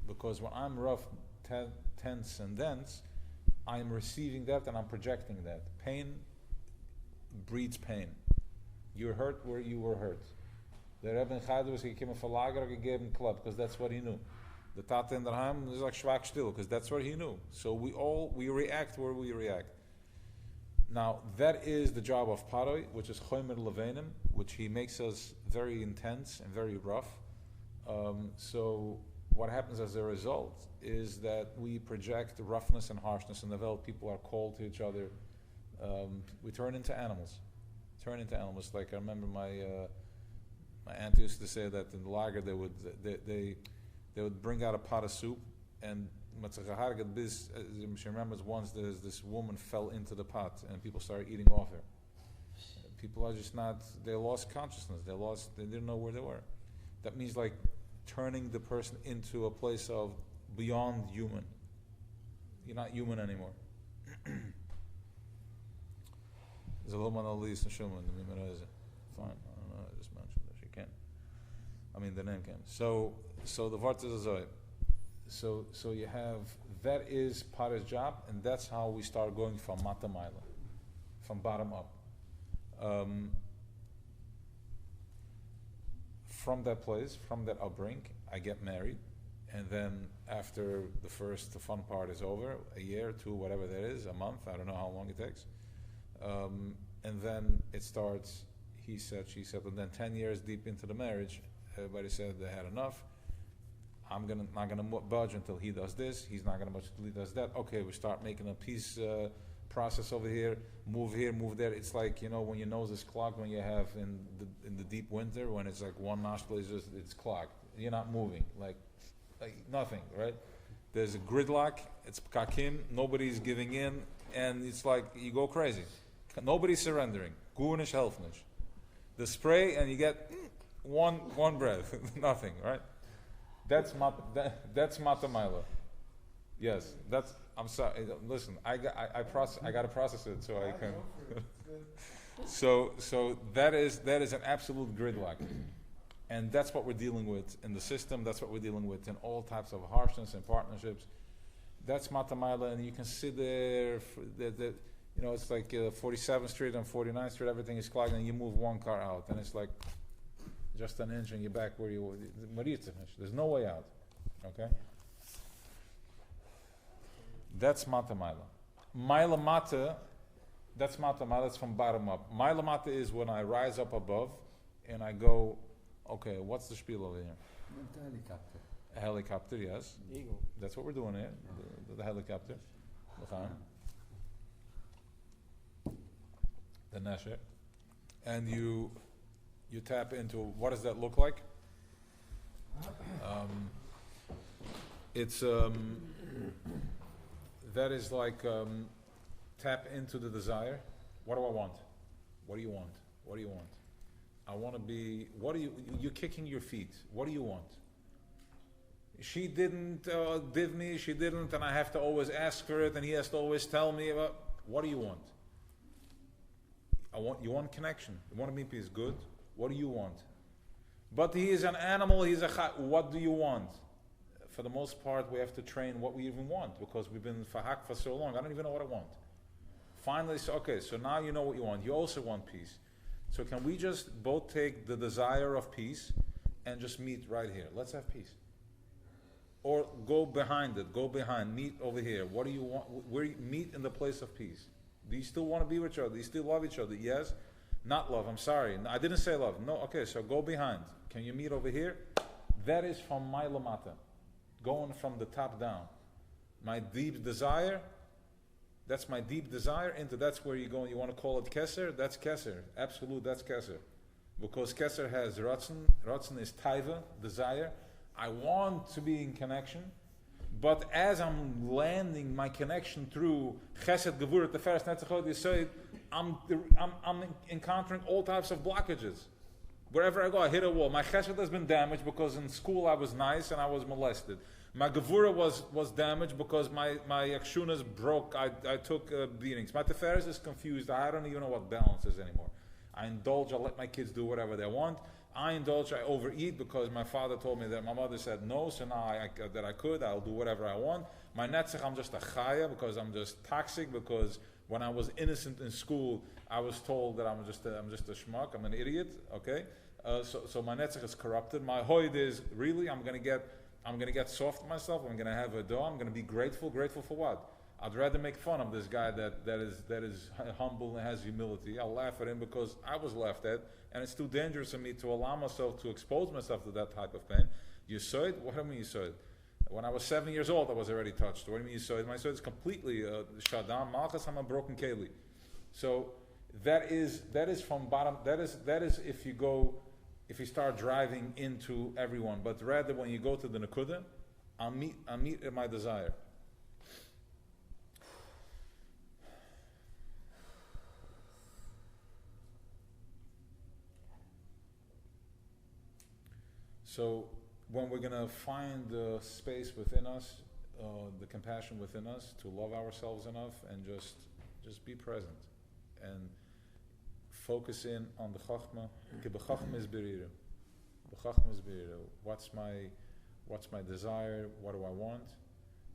Because when I'm rough, tense, and dense, I'm receiving that and I'm projecting that. Pain breeds pain. You're hurt where you were hurt. The Rebbe in Chayder was gekommen von Lager gegeben club, because that's what he knew. The Tate in der Heim is like schwach still, because that's what he knew. So we react where we react. Now that is the job of Paroi, which is Chomer Levenim, which he makes us very intense and very rough. So what happens as a result is that we project roughness and harshness in the world. People are cold to each other. We turn into animals. Like I remember my aunt used to say that in the lager they would bring out a pot of soup, and she remembers once this woman fell into the pot and people started eating off her. People are just not. They lost consciousness. They didn't know where they were. That means like turning the person into a place of beyond human. You're not human anymore. There's a woman Elise and Schumann, the Mimereze. Fine, I don't know, I just mentioned that she can. I mean, the name can. So the Vart is a Zoe. So you have, that is Para's job, and that's how we start going from Mata Maila, from bottom up. From that place, from that upbringing, I get married, and then after the fun part is over, a year, 2, whatever that is, a month, I don't know how long it takes. And then it starts, he said, she said, and then 10 years deep into the marriage, everybody said they had enough. I'm not gonna budge until he does this. He's not gonna budge until he does that. Okay, we start making a peace process over here, move there. It's like, when your nose is clogged, when you have in the deep winter, when it's like one nostril is just, it's clogged. You're not moving, like nothing, right? There's a gridlock. It's kakim. Nobody's giving in, and it's like you go crazy. Nobody's surrendering. Gurnish, helfnish. The spray, and you get one breath, nothing, right? That's Mata Maila. Yes, I'm sorry. Listen, I got to process it so I can. So that is an absolute gridlock, and that's what we're dealing with in the system. That's what we're dealing with in all types of harshness and partnerships. That's Mata Maila, and you can sit there. It's like 47th Street and 49th Street. Everything is clogged, and you move one car out, and it's like just an inch and you're back where you. There's no way out. Okay. That's mata maila. Maila mata. That's mata maila. That's from bottom up. Maila mata is when I rise up above and I go. Okay, what's the spiel over here? The helicopter. A helicopter, yes. Eagle. That's what we're doing here. The helicopter. The Nesher. And you tap into, what does that look like? It's that is like tap into the desire. What do I want? What do you want? What do you want? I want to be, you're kicking your feet. What do you want? She didn't div me, she didn't, and I have to always ask for it, and he has to always tell me about, what do you want? You want connection. You want to meet peace. Good. What do you want? But he is an animal, he's a what do you want? For the most part, we have to train what we even want, because we've been fahak for so long, I don't even know what I want. Finally, so now you know what you want. You also want peace. So can we just both take the desire of peace and just meet right here? Let's have peace. Or go behind it, meet over here. What do you want? Where you meet in the place of peace. Do you still want to be with each other? Do you still love each other? Yes. Not love, I'm sorry. I didn't say love. No, okay, so go behind. Can you meet over here? That is from my lamata. Going from the top down. My deep desire, that's my deep desire into that's where you're going. You want to call it keser? That's keser. Absolute, that's keser. Because keser has ratzon. Ratzon is taiva, desire. I want to be in connection, but as I'm landing my connection through Chesed Gevurah, the first Netzachot Yisod, I'm encountering all types of blockages. Wherever I go, I hit a wall. My Chesed has been damaged because in school I was nice and I was molested. My Gevurah was damaged because my Akshunas broke. I took beatings. My Teferes is confused. I don't even know what balance is anymore. I indulge. I let my kids do whatever they want. I indulge, I overeat because my father told me that, my mother said no, so now I'll do whatever I want. My netzach, I'm just a chaya because I'm just toxic, because when I was innocent in school, I was told that I'm just a schmuck, I'm an idiot, okay? So my netzach is corrupted. My hoid is, really, I'm gonna get soft myself, I'm gonna have a dough, I'm gonna be grateful for what? I'd rather make fun of this guy that is humble and has humility. I'll laugh at him because I was laughed at, and it's too dangerous for me to allow myself to expose myself to that type of pain. You saw it? What do you mean you saw it? When I was 7 years old, I was already touched. What do you mean you saw it? My soul is completely shadam malchus. I'm a broken keli. So that is from bottom. That is if you start driving into everyone, but rather when you go to the nakuda, I'll meet at my desire. So when we're going to find the space within us, the compassion within us, to love ourselves enough and just be present and focus in on the chachma. What's my desire? What do I want?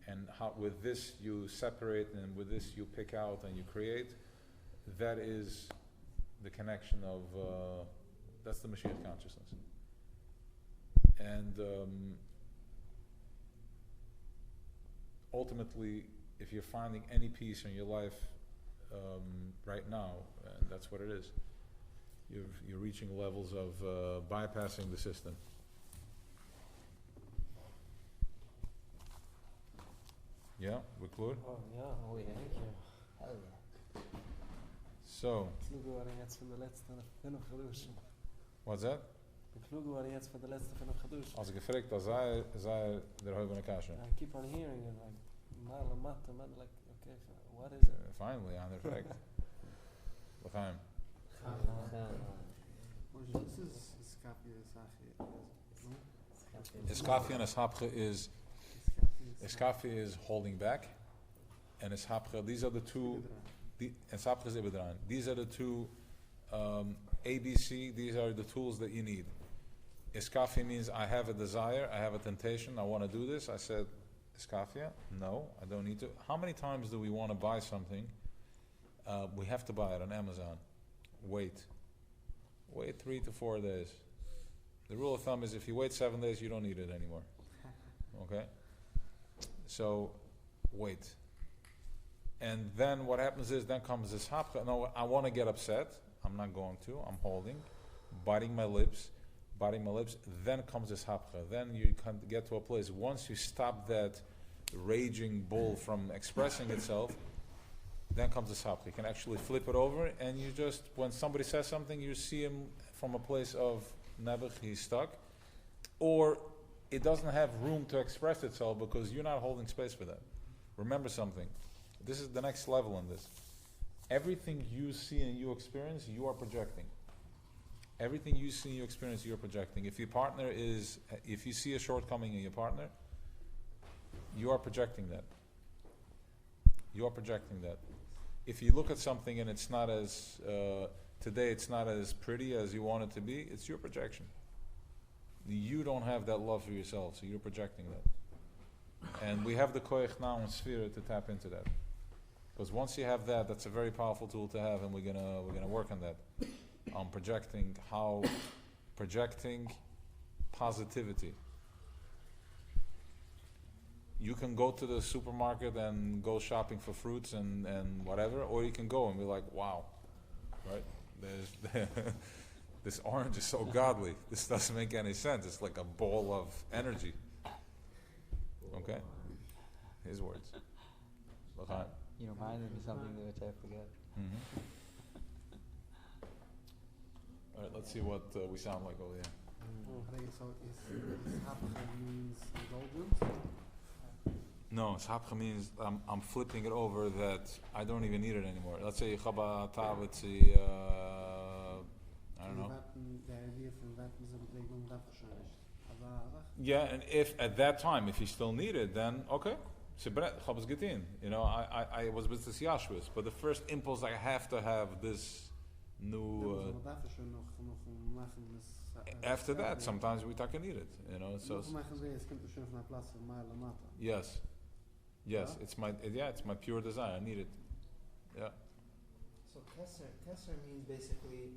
And how with this you separate, and with this you pick out and you create. That is the connection of that's the Mashiach consciousness. And ultimately, if you're finding any peace in your life right now, and that's what it is, you're reaching levels of bypassing the system. Yeah, we're clear? Oh ja, oh ja. Thank you. Hell yeah. So, Kluge waren jetzt von der letzten 5 Geduschen. what's that? Die Kluge waren jetzt von der letzten 5 Geduschen. Als ik gefragt, als zij der Heuven Kasha. I keep on hearing it like, mile matte, like, okay, so what is it? Finally, aan de effect. We gaan. This is Iskafia Sachi. Iskafia and Ishapcha is Iskafia is holding back, and Ishapcha, these are the two. Ishapcha is Ibedran. These are the two ABC. These are the tools that you need. Iskafia means I have a desire, I have a temptation, I want to do this. I said, Iskafia, no, I don't need to. How many times do we want to buy something? We have to buy it on Amazon. Wait 3 to 4 days. The rule of thumb is if you wait 7 days, you don't need it anymore. Okay? So, wait. And then what happens is, then comes this hapcha. No, I want to get upset. I'm not going to. I'm holding, biting my lips. Then comes this hapcha. Then you can get to a place. Once you stop that raging bull from expressing itself, then comes this hapcha. You can actually flip it over, and you just, when somebody says something, you see him from a place of nebuch, he's stuck, or it doesn't have room to express itself because you're not holding space for that. Remember something. This is the next level in this. Everything you see and you experience, you are projecting. Everything you see and you experience, you're projecting. If you see a shortcoming in your partner, you are projecting that. You are projecting that. If you look at something and it's not as, today it's not as pretty as you want it to be, it's your projection. You don't have that love for yourself, so you're projecting that. And we have the koyach now in Sphira to tap into that. Because once you have that, that's a very powerful tool to have, and we're gonna work on that. On projecting positivity. You can go to the supermarket and go shopping for fruits and whatever, or you can go and be like, wow, right? There's this orange is so godly. This doesn't make any sense. It's like a ball of energy. Okay? His words. L'chaim. You reminded me something which I forget. Mm-hmm. All right, let's see what we sound like over here. Okay, so is hapcha means indulgence? No, hapcha means I'm flipping it over that I don't even need it anymore. Let's say chaba tavitzi, I don't know. Der idea von wetten ze betekent dat waarschijnlijk. Yeah, and if at that time, if you still need it, then okay. Chabas getin. You know, I was with this Yashvis, but the first impulse I have to have this new. After that, sometimes we can need it. You know, so. Yes, yes, it's my pure desire. I need it. Yeah. So Kesser means basically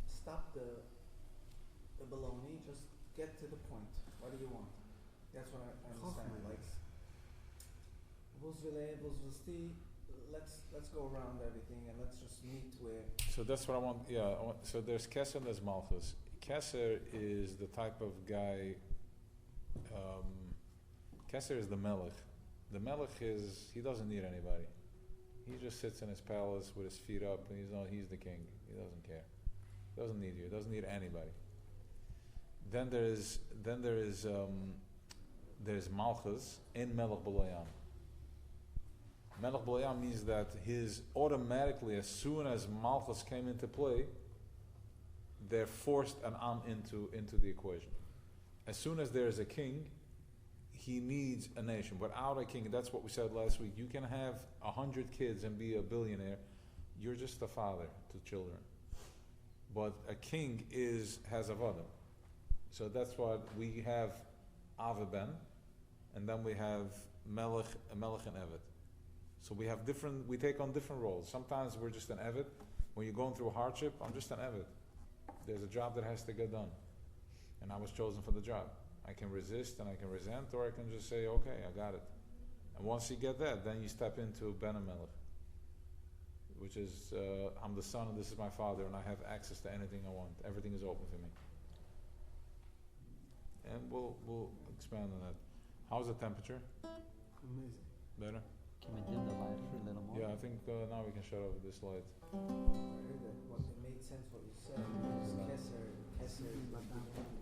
stop the baloney, just get to the point. What do you want? That's what I understand. Like, let's go around everything and let's just meet where. So that's what I want. Yeah. So there's Kesser and there's Malchus. Kesser is the type of guy. Kesser is the Melech. The Melech he doesn't need anybody. He just sits in his palace with his feet up, and he's the king. He doesn't care. Doesn't need you. Doesn't need anybody. Then there's Malchus in Melech B'Layam. Melech B'Layam means that automatically, as soon as Malchus came into play, they're forced an Am into the equation. As soon as there is a king, he needs a nation. Without a king, that's what we said last week. You can have 100 kids and be a billionaire. You're just a father to children. But a king has avodim. So that's what we have Ava Ben, and then we have Melech and Evet. So we take on different roles. Sometimes we're just an Evet. When you're going through hardship, I'm just an Evet. There's a job that has to get done. And I was chosen for the job. I can resist and I can resent, or I can just say, okay, I got it. And once you get that, then you step into Ben Melech, which is, I'm the son and this is my father, and I have access to anything I want. Everything is open for me. And we'll expand on that. How's the temperature? Amazing. Better? Can we dim the light for a little more? Yeah, I think now we can shut off this light. I heard that it made sense what you said. Because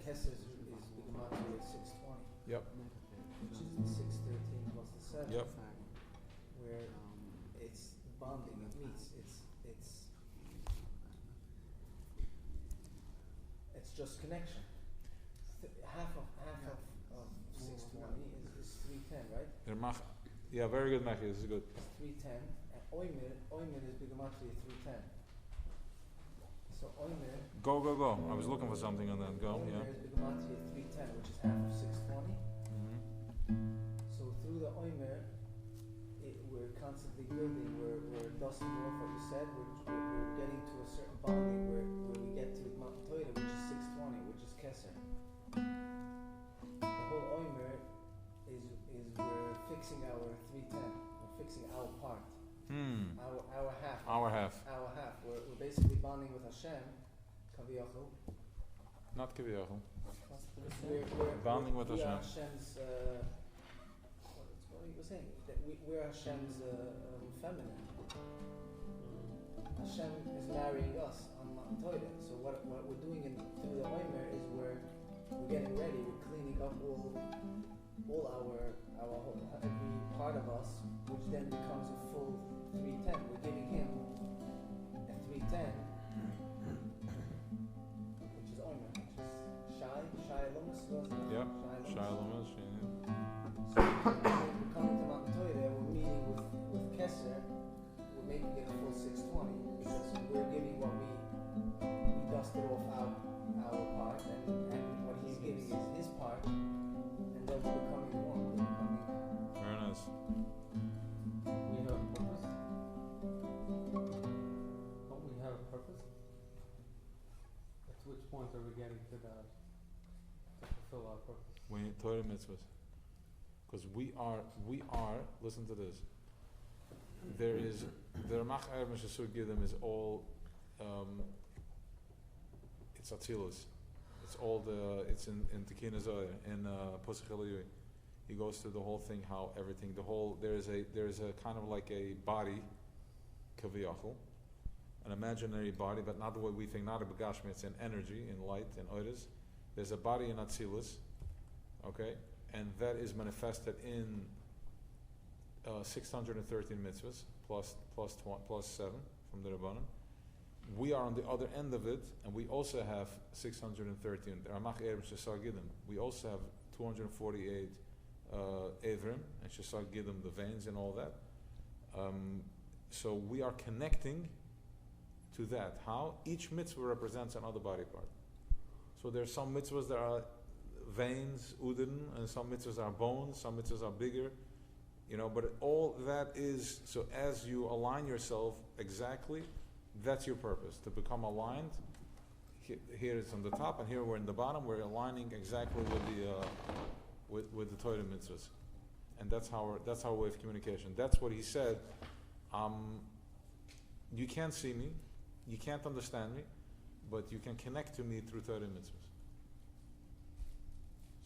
Kesser is Bigamati at 620. Yep. Which is the 613 plus the 7. Yep. Where it's bonding, it meets. It's just connection. Half of 620 is 310, right? Yeah, very good, Mackie. This is good. It's 310, and Oimer is Bigamati at 310. So Oimer. Go. I was looking for something on that. Go. Oimer is Bigamati at 310, which is half of 620. Mm-hmm. So through the Oimer, we're constantly building. We're dusting off what you said. We're getting to a certain bonding where we get to Mount Toida, which is 620, which is fixing our part, Hmm. our half. Our half. Our half. We're basically bonding with Hashem, Kaviyachol. Not Kiviyachol. We're Bonding with we are Hashem. Hashem's. What he was saying, that we're Hashem's feminine. Hashem is marrying us on Mount Torah. So what we're doing through the Omer is we're getting ready. We're cleaning up all our whole, every part of us, which then becomes a full 310. We're giving him a 310, which is Omer, which is Shai Lumas. Yep. Shai Shai Lumas. Lumas. So we're coming to Mount Torah, we're meeting with Keser, we're making it a full 620 because we're giving what we dusted off our part, and what he's giving is his part, and then we're becoming one. We're becoming. Very nice. We have a purpose. Don't we have a purpose? At which point are we getting to that, to fulfill our purpose? We need Torah mitzvahs. Because we are, listen to this. There is, the Ramach Erev Meshasur Giddim is all, it's Atzilus. It's in Tekina Zohar, in Posach Eliyui. He goes through the whole thing, how everything, there's a kind of like a body, Kaviyachol, an imaginary body, but not the way we think, not a Begashmi, it's in energy, in light, in Oiris. There's a body in Atzilus, okay? And that is manifested in 613 mitzvahs, plus 7 from the Rabbanim. We are on the other end of it, and we also have 613. Ramach Erev Shesar Giddim. We also have 248 Evrim, and Shesar Giddim, the veins and all that. So we are connecting to that. How? Each mitzvah represents another body part. So there are some mitzvahs that are veins, udin, and some mitzvahs are bones, some mitzvahs are bigger, but all that is, so as you align yourself exactly, that's your purpose, to become aligned. Here it's on the top, and here we're in the bottom, we're aligning exactly with the Torah mitzvahs. And that's our way of communication. That's what he said, you can't see me, you can't understand me, but you can connect to me through Torah mitzvahs.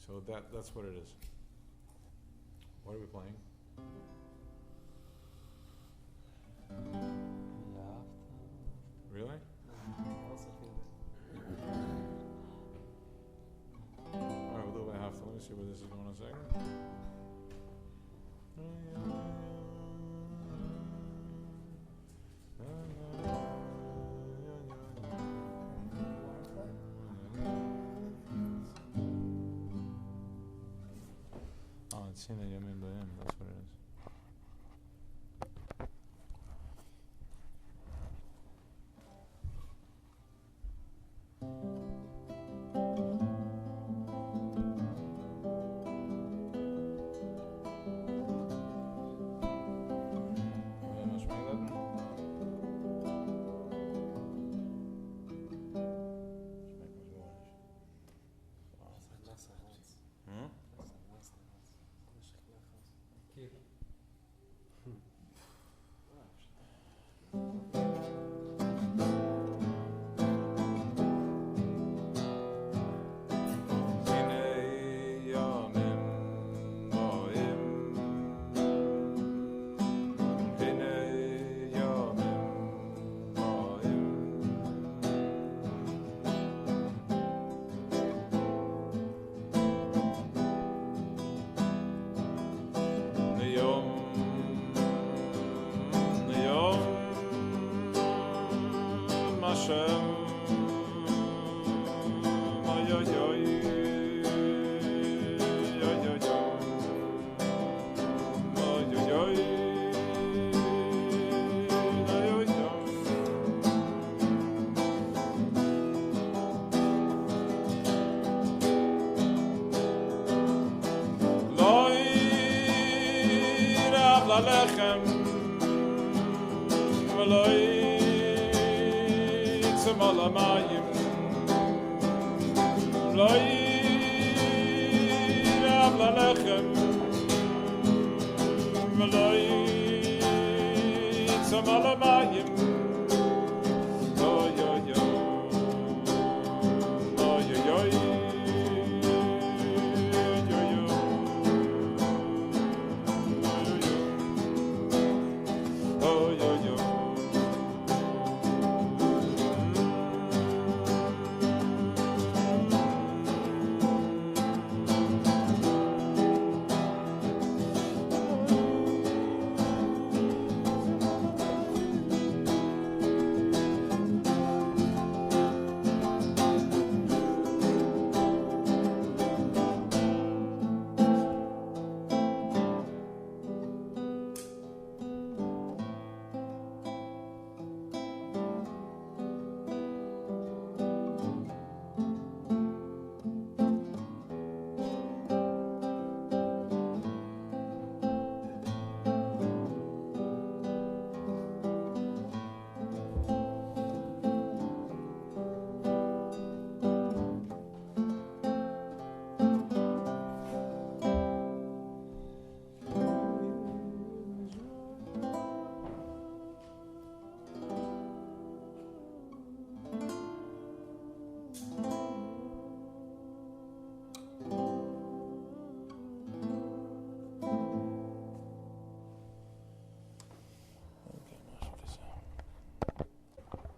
So that's what it is. What are we playing? Really? I also feel that. Alright, we'll do it by half. Let me see where this is going in a second. Oh, it's Hina Yamin Bayim, that's what it is. Lechem v'loi tzim al hamayim v'loi rav lechem v'loi Etzem alamayim. Oy, oy, oy. Oy, oy, oy.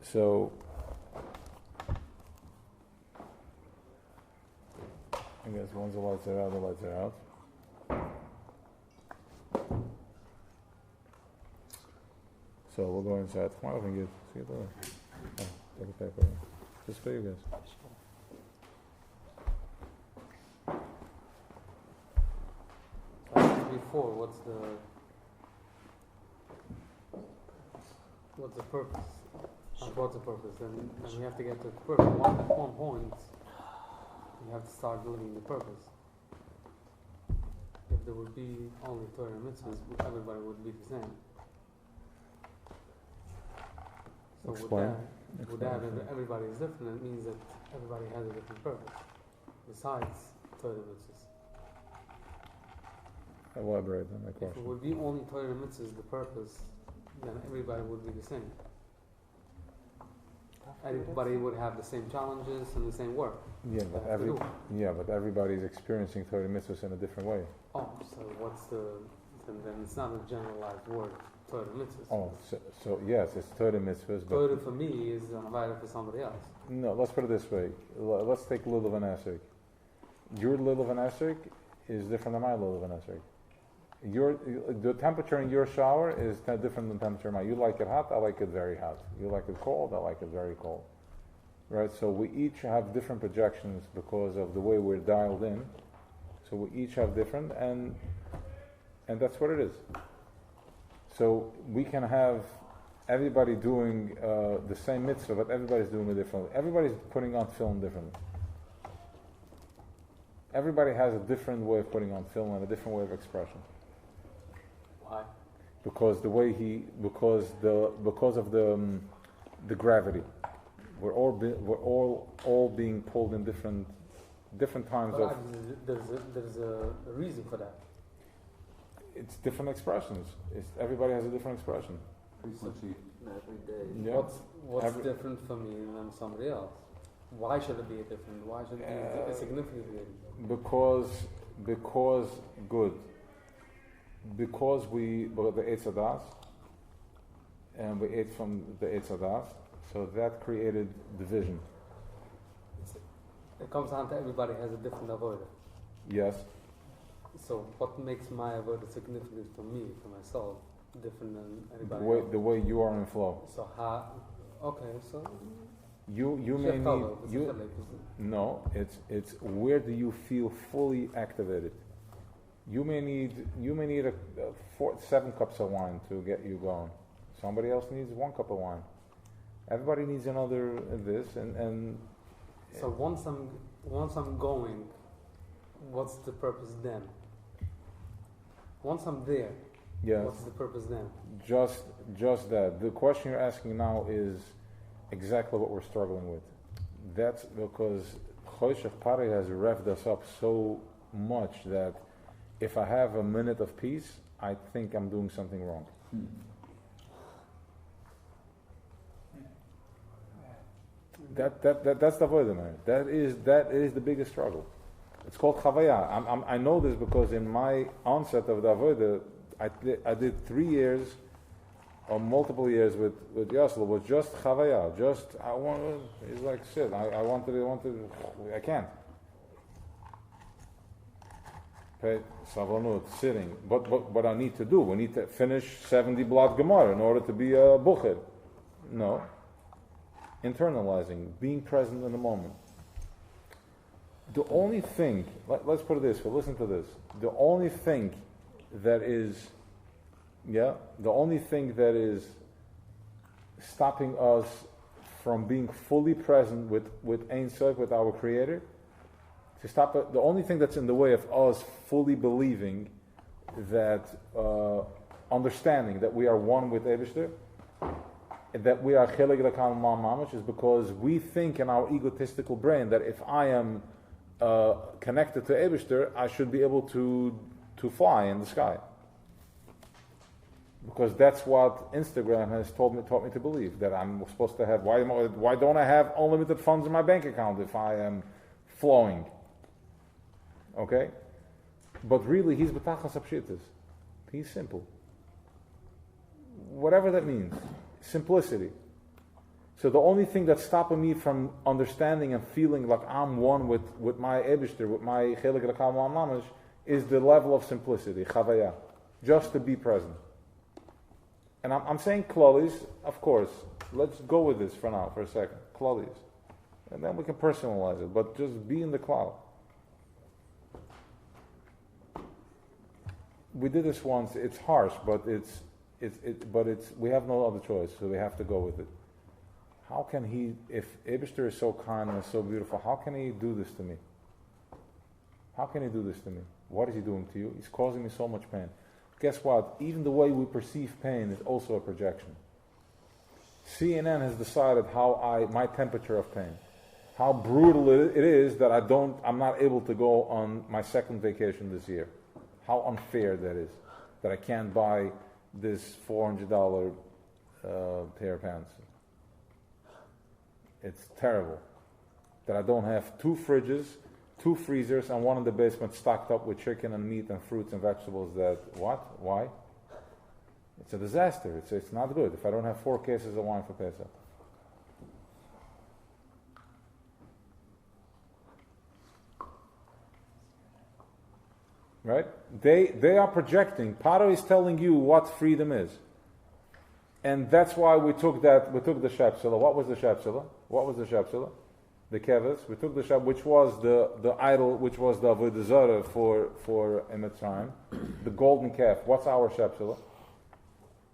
So, I guess once the lights are out, the lights are out. So we'll go inside. Come on, open it. See it there. Oh, take a paper. Just for you guys. Before, what's the purpose? What's the purpose? And we have to get to the purpose. At one point, you have to start living the purpose. If there would be only Torah and mitzvahs, everybody would be the same. So Explain. with that, if everybody is different, it means that everybody has a different purpose, besides Torah and mitzvahs. Elaborate on that If it question. would be only Torah and mitzvahs the purpose, then everybody would be the same. Everybody would have the same challenges and the same work. Yeah, but everybody's experiencing Torah mitzvahs in a different way. Oh, so what's then it's not a generalized word, Torah mitzvahs. Oh, so yes, it's Torah mitzvahs, but Torah for me is an avayda for somebody else. no, let's put it this way. Let's take Lulav and Esrik. Your Lulav and Esrik is different than my Lulav and Esrik. The temperature in your shower is different than the temperature in mine. You like it hot, I like it very hot. You like it cold, I like it very cold. Right? So we each have different projections because of the way we're dialed in. So we each have different, and that's what it is. So we can have everybody doing the same mitzvah, but everybody's doing it differently. Everybody's putting on film differently. Everybody has a different way of putting on film and a different way of expression. Why? Because of the gravity, we're all being pulled in different times But of. there's a reason for that. It's different expressions. Everybody has a different expression. Frequency. Yeah. What's different for me than somebody else? Why should it be different? Why should it be significantly different? Because we brought the Eitz Hadas, and we ate from the Eitz Hadas, so that created division. It comes down to everybody has a different avodah. Yes. So what makes my avodah significant for me, for myself, different than anybody else? The way you are in flow. So how? Okay, so You may need no. It's where do you feel fully activated? You may need 7 cups of wine to get you going. Somebody else needs 1 cup of wine. Everybody needs another this and. So once I'm going, what's the purpose then? Once I'm there, Yes. what's the purpose then? Just that. The question you're asking now is exactly what we're struggling with. That's because Choshech Pari has revved us up so much that if I have a minute of peace, I think I'm doing something wrong. That's the avodah, man. That is the biggest struggle. It's called chavaya. I know this because in my onset of the avodah, I did 3 years or multiple years with Yosel. Was just chavaya. It's like shit. I wanted. I can't. Okay, savlanut, sitting. But what I need to do? We need to finish 70 blot gemara in order to be a buchid. No. Internalizing, being present in the moment. The only thing, let's put it this way, listen to this. The only thing that is stopping us from being fully present with Ein Sof, with our Creator, the only thing that's in the way of us fully believing that, understanding that we are one with Eibishter, that we are Cheleg Lakam Mamash, is because we think in our egotistical brain that if I am connected to Eibishter, I should be able to fly in the sky. Because that's what Instagram has taught me to believe, that I'm supposed to have. Why don't I have unlimited funds in my bank account if I am flowing? Okay? But really, he's betachas apshitas. He's simple. Whatever that means. Simplicity. So the only thing that's stopping me from understanding and feeling like I'm one with my Eibishter, with my Chelik Rakam Mamash, is the level of simplicity, chavaya. Just to be present. And I'm saying klolis, of course. Let's go with this for now, for a second. Klolis. And then we can personalize it, but just be in the cloud. We did this once. It's harsh, but we have no other choice, so we have to go with it. How can he, if Eibishter is so kind and so beautiful, how can he do this to me? How can he do this to me? What is he doing to you? He's causing me so much pain. Guess what? Even the way we perceive pain is also a projection. CNN has decided my temperature of pain. How brutal it is that I'm not able to go on my second vacation this year. How unfair that is. That I can't buy this $400 pair of pants. It's terrible. That I don't have 2 fridges, 2 freezers, and one in the basement stocked up with chicken and meat and fruits and vegetables what? Why? It's a disaster. It's not good if I don't have 4 cases of wine for Pesach. Right? They are projecting. Paro is telling you what freedom is. And that's why we took the Shepsela. What was the Shepsela? The Keves. We took the Shep, which was the idol, which was the Avodah Zarah for Mitzrayim. The golden calf. What's our Shepsela?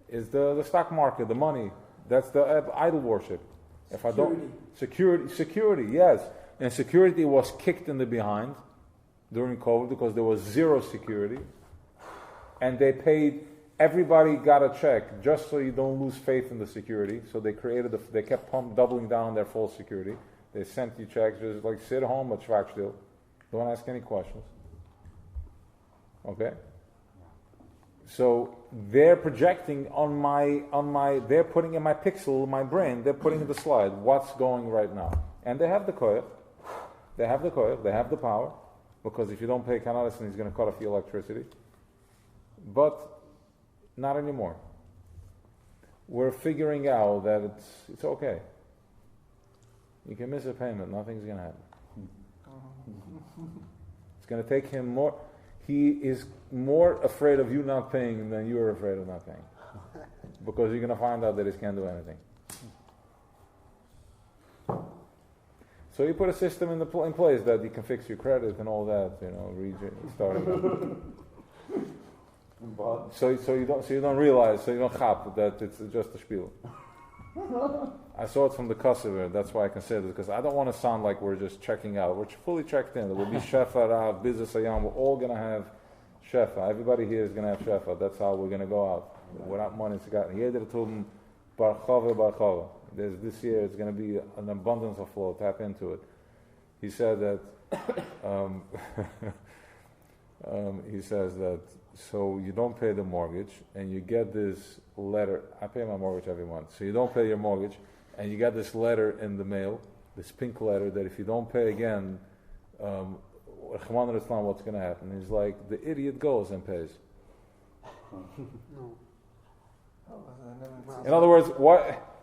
Is the stock market, the money. That's the idol worship. If I don't security, yes. And security was kicked in the behind during COVID because there was zero security. And they paid, everybody got a check just so you don't lose faith in the security. So they kept doubling down on their false security. They sent you checks, just like sit home, but schwach still. Don't ask any questions. Okay? So they're projecting they're putting in my pixel, my brain, they're putting in the slide what's going right now. And they have the koyach. They have the power. Because if you don't pay Canadison, he's going to cut off your electricity. But not anymore. We're figuring out that it's okay. You can miss a payment, nothing's going to happen. It's going to take him more. He is more afraid of you not paying than you're afraid of not paying. Because you're going to find out that he can't do anything. So you put a system in place that you can fix your credit and all that, starting. So you don't realize, so you don't chap that it's just a spiel. I saw it from the Kosovo, that's why I can say this, because I don't want to sound like we're just checking out. We're fully checked in. There will be Shefa, Rav, Bizas, Ayam. We're all going to have Shefa. Everybody here is going to have Shefa. That's how we're going to go out. Without money, it's got here to them Barchava. This year it's going to be an abundance of flow. Tap into it. He said that. He says that. So you don't pay the mortgage, and you get this letter. I pay my mortgage every month. So you don't pay your mortgage, and you get this letter in the mail this pink letter that if you don't pay again, Rahman al-Islam, what's going to happen? He's like, the idiot goes and pays. No. In other words,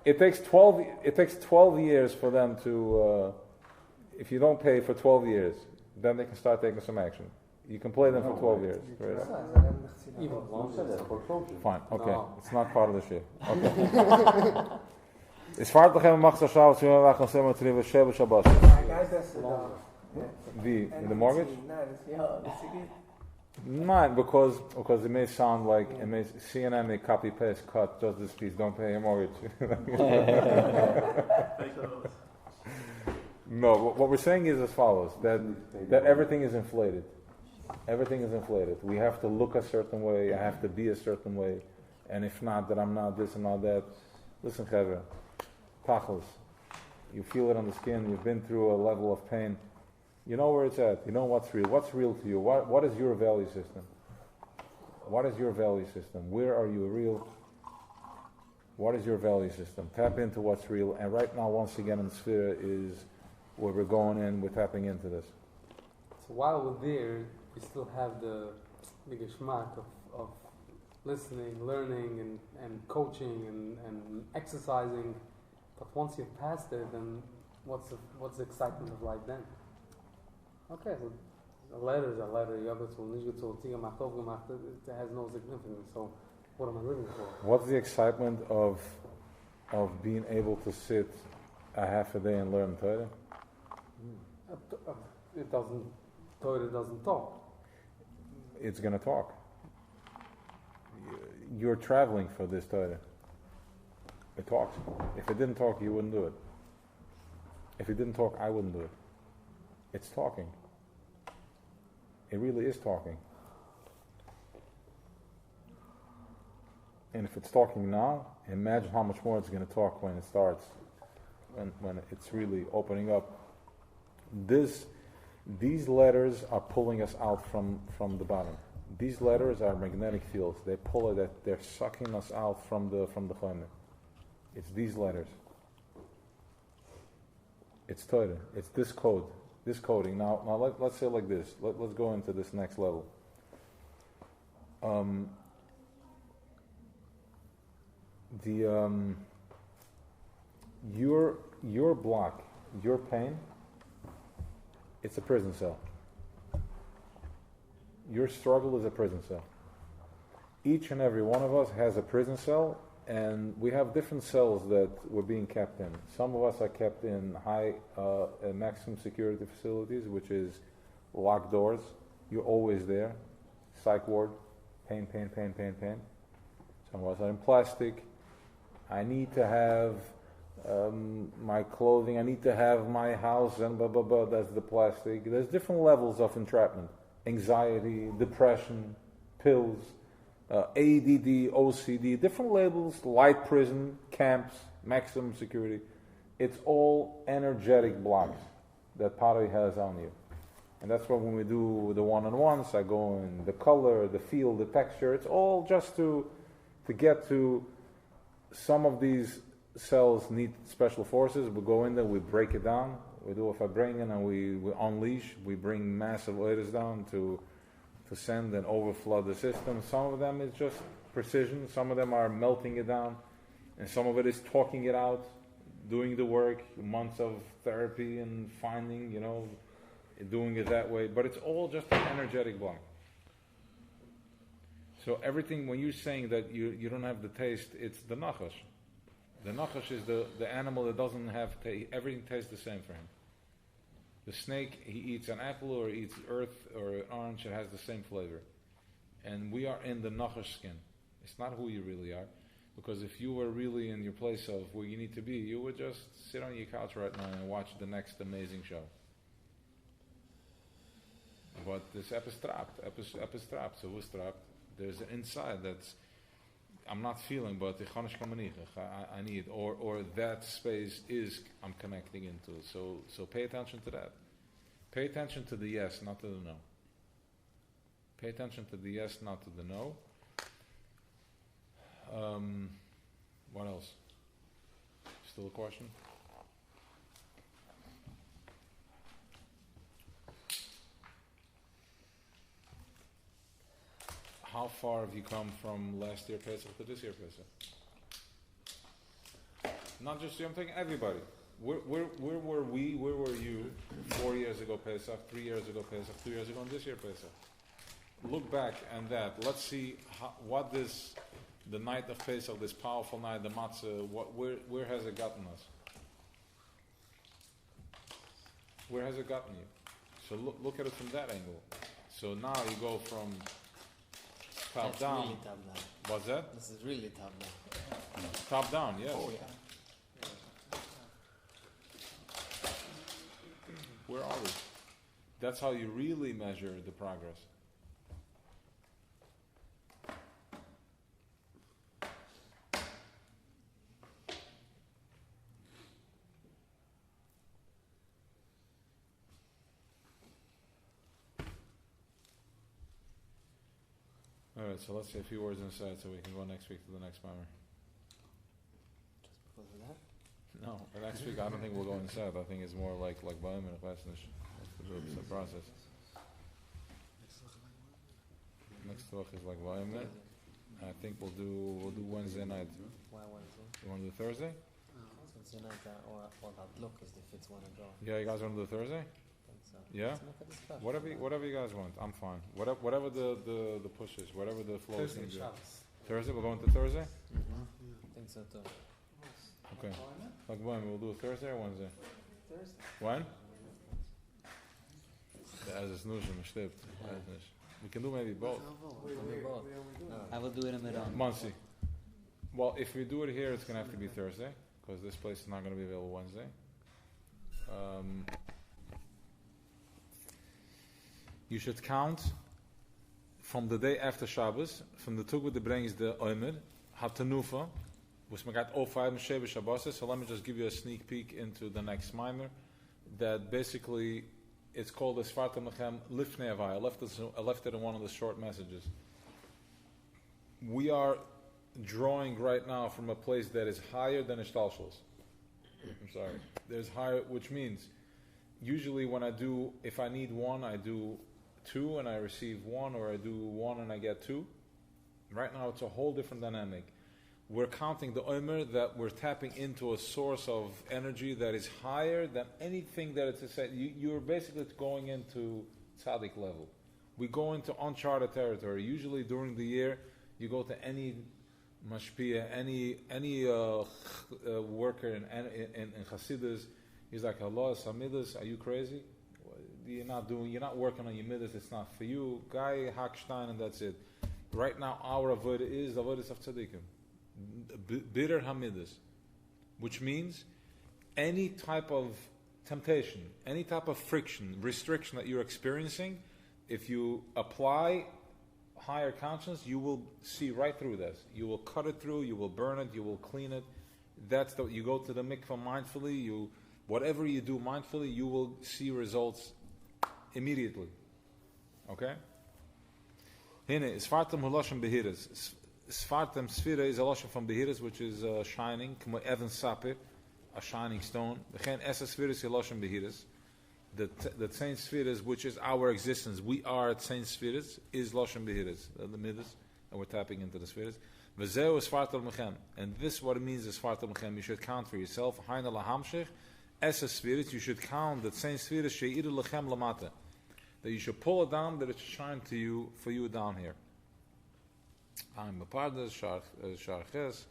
it takes 12 years for them to, if you don't pay for 12 years, then they can start taking some action. You can play them for 12 years. Right? Fine, okay. No. It's not part of the shit. Okay. Usfartem Luchem macht zo Shabbos, we wacht on 7 Shabbos. The mortgage? Not because it may sound like CNN may copy paste cut just this piece. Don't pay your mortgage. No, what we're saying is as follows: that everything is inflated. Everything is inflated. We have to look a certain way. I have to be a certain way, and if not, that I'm not this and not that. Listen, Chevra, tachlis. You feel it on the skin. You've been through a level of pain. You know where it's at. You know what's real. What's real to you? What is your value system? What is your value system? Where are you real? What is your value system? Tap into what's real. And right now, once again, in Sphere is where we're going in. We're tapping into this. So while we're there, we still have the geschmack of listening, learning, and coaching and exercising. But once you've passed it, then what's the excitement of life then? Okay, so a letter is a letter. You have it has no significance. So what am I living for? What's the excitement of being able to sit a half a day and learn Torah? Torah doesn't talk. It's going to talk. You're traveling for this Torah. It talks. If it didn't talk, you wouldn't do it. If it didn't talk, I wouldn't do it. It's talking. It really is talking. And if it's talking now, imagine how much more it's going to talk when it starts, when it's really opening up. These letters are pulling us out from the bottom. These letters are magnetic fields. They pull it. They're sucking us out from the chaymer. It's these letters. It's Torah. It's this code. This coding. Now let's say it like this. Let's go into this next level. Your block, your pain, it's a prison cell. Your struggle is a prison cell. Each and every one of us has a prison cell, and we have different cells that we're being kept in. Some of us are kept in high maximum security facilities, which is locked doors. You're always there. Psych ward, pain. Some of us are in plastic. I need to have my clothing, I need to have my house, and blah, blah, blah, that's the plastic. There's different levels of entrapment. Anxiety, depression, pills, ADD, OCD, different labels, light prison, camps, maximum security. It's all energetic blocks that Pari has on you. And that's why when we do the one-on-ones, I go in the color, the feel, the texture. It's all just to get to some of these cells need special forces. We go in there, we break it down. We do a fibringing and we unleash. We bring massive oilers down to send and overflood the system. Some of them is just precision. Some of them are melting it down. And some of it is talking it out, doing the work, months of therapy and finding, doing it that way. But it's all just an energetic block. So everything, when you're saying that you don't have the taste, it's the nachash. The nachash is the animal that doesn't have taste. Everything tastes the same for him. The snake, he eats an apple or he eats earth or an orange, it has the same flavor. And we are in the nachash skin. It's not who you really are. Because if you were really in your place of where you need to be, you would just sit on your couch right now and watch the next amazing show. But this epistrapt, so ustrapt. There's an inside that's I'm not feeling, but I need, or that space is I'm connecting into. So pay attention to that. Pay attention to the yes, not to the no. Pay attention to the yes, not to the no. What else? Still a question? how far have you come from last year Pesach to this year Pesach? Not just you, I'm taking everybody. Where were we, where were you 4 years ago Pesach, 3 years ago Pesach, 2 years ago, and this year Pesach? Look back and that. Let's see what this, the night of Pesach, this powerful night, the matzah, where has it gotten us? Where has it gotten you? So look at it from that angle. So now you go from top That's down. really top down. What's that? This is really top down. Top down, yes. Oh yeah. Where are we? That's how you really measure the progress. Alright, so let's say a few words inside so we can go next week to the next primer. Just because of that. No, but next week I don't think we'll go inside. I think it's more like Baim and Chesnish. That's the process. Next talk is like Baim. I think we'll do Wednesday night. Why Wednesday? You want to do Thursday? Wednesday night or that look is if it's one to go. Yeah, you guys want to do Thursday? I think so. Yeah? Let's make a discussion. Whatever you guys want, I'm fine. Whatever the push is, whatever the flow is. Thursday, Shabbos. Thursday, we're going to Thursday? I think so too. Okay. Like when? We'll do it Thursday or Wednesday? Thursday. When? As it's Nuzim, stimmt. We can do maybe both. I will do it in the middle. Muncie. Well, if we do it here, it's going to have to be Thursday, because this place is not going to be available Wednesday. You should count from the day after Shabbos, from the Tug with the brings the Omer, Hatanufa, which we got all 5 Sheva Shabbos. So let me just give you a sneak peek into the next mimer. That basically, it's called the Usfartem Luchem Lifnei Havai. I left it in one of the short messages. We are drawing right now from a place that is higher than Ishtalshus. I'm sorry. There's higher, which means usually when if I need 1, I do 2 and I receive 1, or I do 1 and I get 2. Right now it's a whole different dynamic. We're counting the Omer that we're tapping into a source of energy that is higher than anything that it's said. You're basically going into tzaddik level. We go into uncharted territory. Usually during the year, you go to any mashpia, any worker in Hasidus. He's like, Allah, Samidas, are you crazy? You're not working on your midas. It's not for you. Guy Hakstein, and that's it. Right now, our avodah is the avodah of tzaddikim. Bitter hamidas, which means any type of temptation, any type of friction, restriction that you're experiencing, if you apply higher conscience, you will see right through this. You will cut it through, you will burn it, you will clean it. You go to the mikvah mindfully, whatever you do mindfully, you will see results immediately. Okay? Hine, Usfartem Luchem behiras. Usfartem Sfira is a lashon from behiras, which is shining, k'mo Evan Sapir, a shining stone. V'chein Esa Sfira is a lashon behiras. The Tzain Sfiras, which is our existence, we are at Tzain Sfiras, is lashon behiras, the midas, and we're tapping into the Sfiras. V'zeu Usfartem Luchem, and this what it means is Usfartem Luchem. You should count for yourself. Haina lahamshich Esa Sfiras. You should count the Tzain Sfiras she'iru lechem lamata. That you should pull it down, that it should shine to you, for you down here. I'm a part of Sharches,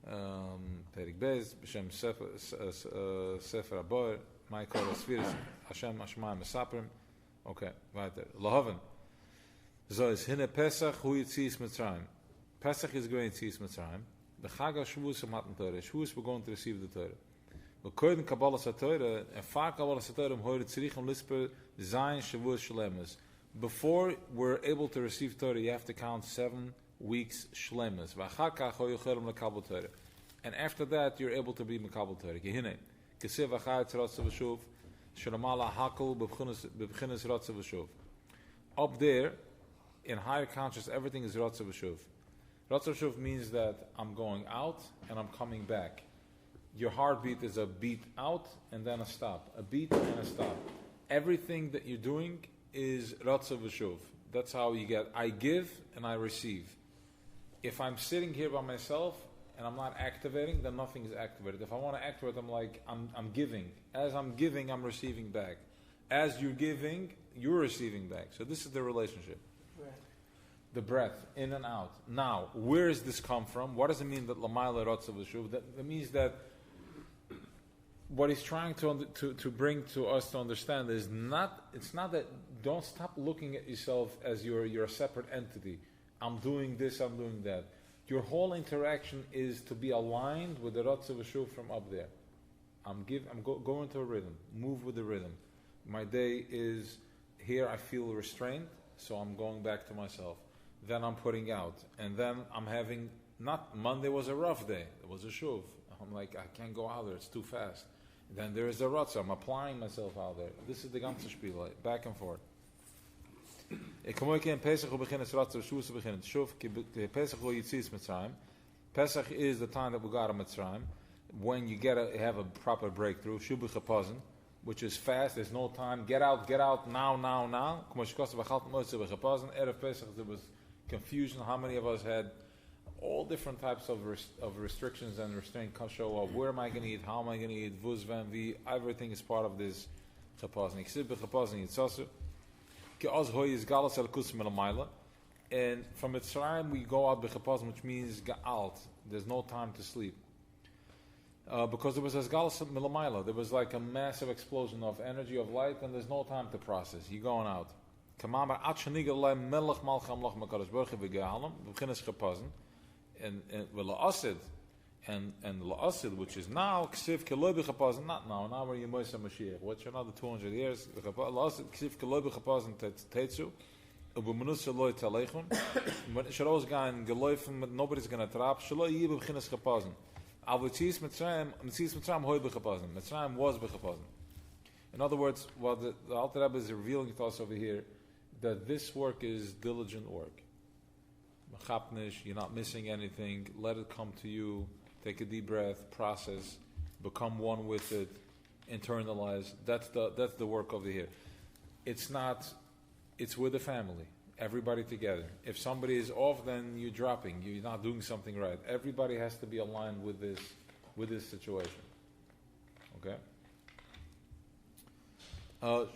Perik Bez, B'Shem Sefer Abor, Michael Sfiris, Hashem Ashmai Mesaprim. Okay, weiter. Lahaven. So is Hine Pesach, Hu Yitzis Mitzrayim. Pesach is going to Yitzis Mitzrayim. The Chag HaShavuos of Matan Torah. Shavuos we're going to receive the Torah. We couldn't Kabbalah Satorah, and far Kabbalah Satorah, Hoyre Tzrichim Lisper, Zayin Shavuos Shlemas. Before we're able to receive Torah, you have to count 7 weeks Shlemas. And after that, you're able to be Mekabel Torah. Gehine. Kesiv Achayat Ratzav V'Shuv, Shalamala Hakel B'B'chinas Ratzav V'Shuv. Up there, in higher conscious, everything is Ratzav V'Shuv. Ratzav V'Shuv means that I'm going out and I'm coming back. Your heartbeat is a beat out and then a stop. A beat and a stop. Everything that you're doing is Ratzav V'Shuv. That's how you get, I give and I receive. If I'm sitting here by myself and I'm not activating, then nothing is activated. If I want to activate, I'm giving. As I'm giving, I'm receiving back. As you're giving, you're receiving back. So this is the relationship. Right. The breath, in and out. Now, where does this come from? What does it mean that Lamayla Rotza V'shuv? That means that what he's trying to bring to us to understand is it's not that, don't stop looking at yourself as you're a separate entity. I'm doing this, I'm doing that. Your whole interaction is to be aligned with the Rotza V'shuv from up there. Go into a rhythm, move with the rhythm. My day is, here I feel restrained, so I'm going back to myself. Then I'm putting out. And then I'm having, Monday was a rough day. It was a shuv. I'm like, I can't go out there, it's too fast. Then there is a rotza, I'm applying myself out there. This is the ganze Spiel, like, back and forth. Pesach is the time that we got a Mitzrayim, when you have a proper breakthrough, which is fast, there's no time, get out, now. Erev Pesach, there was confusion, how many of us had all different types of restrictions and restraint show up. Where am I going to eat? How am I going to eat? Vuz, van, vi, everything is part of this chapazin. And from Mitzrayim we go out b'chapazin, which means ga'alt. There's no time to sleep. Because there was a galus milamayla. There was like a massive explosion of energy, of light, and there's no time to process. You're going out. And la'asid, and la'asid, which is now ksiv keloi b'chapazin, not now we're in Moshe Mashiach. What's another 200 years? La'asid ksiv keloi b'chapazin tetzu, u'b'menus shaloi talechun, shalos gain geloifen, nobody's going to trap, shaloi yi b'chinas chapazin. Avutziis Mitzrayim hoi b'chapazin. Mitzrayim was b'chapazin. In other words, what the Alter Rebbe is revealing to us over here, that this work is diligent work. You're not missing anything. Let it come to you. Take a deep breath. Process. Become one with it. Internalize. That's the work over here. It's with the family. Everybody together. If somebody is off, then you're dropping. You're not doing something right. Everybody has to be aligned with this situation. Okay. Okay.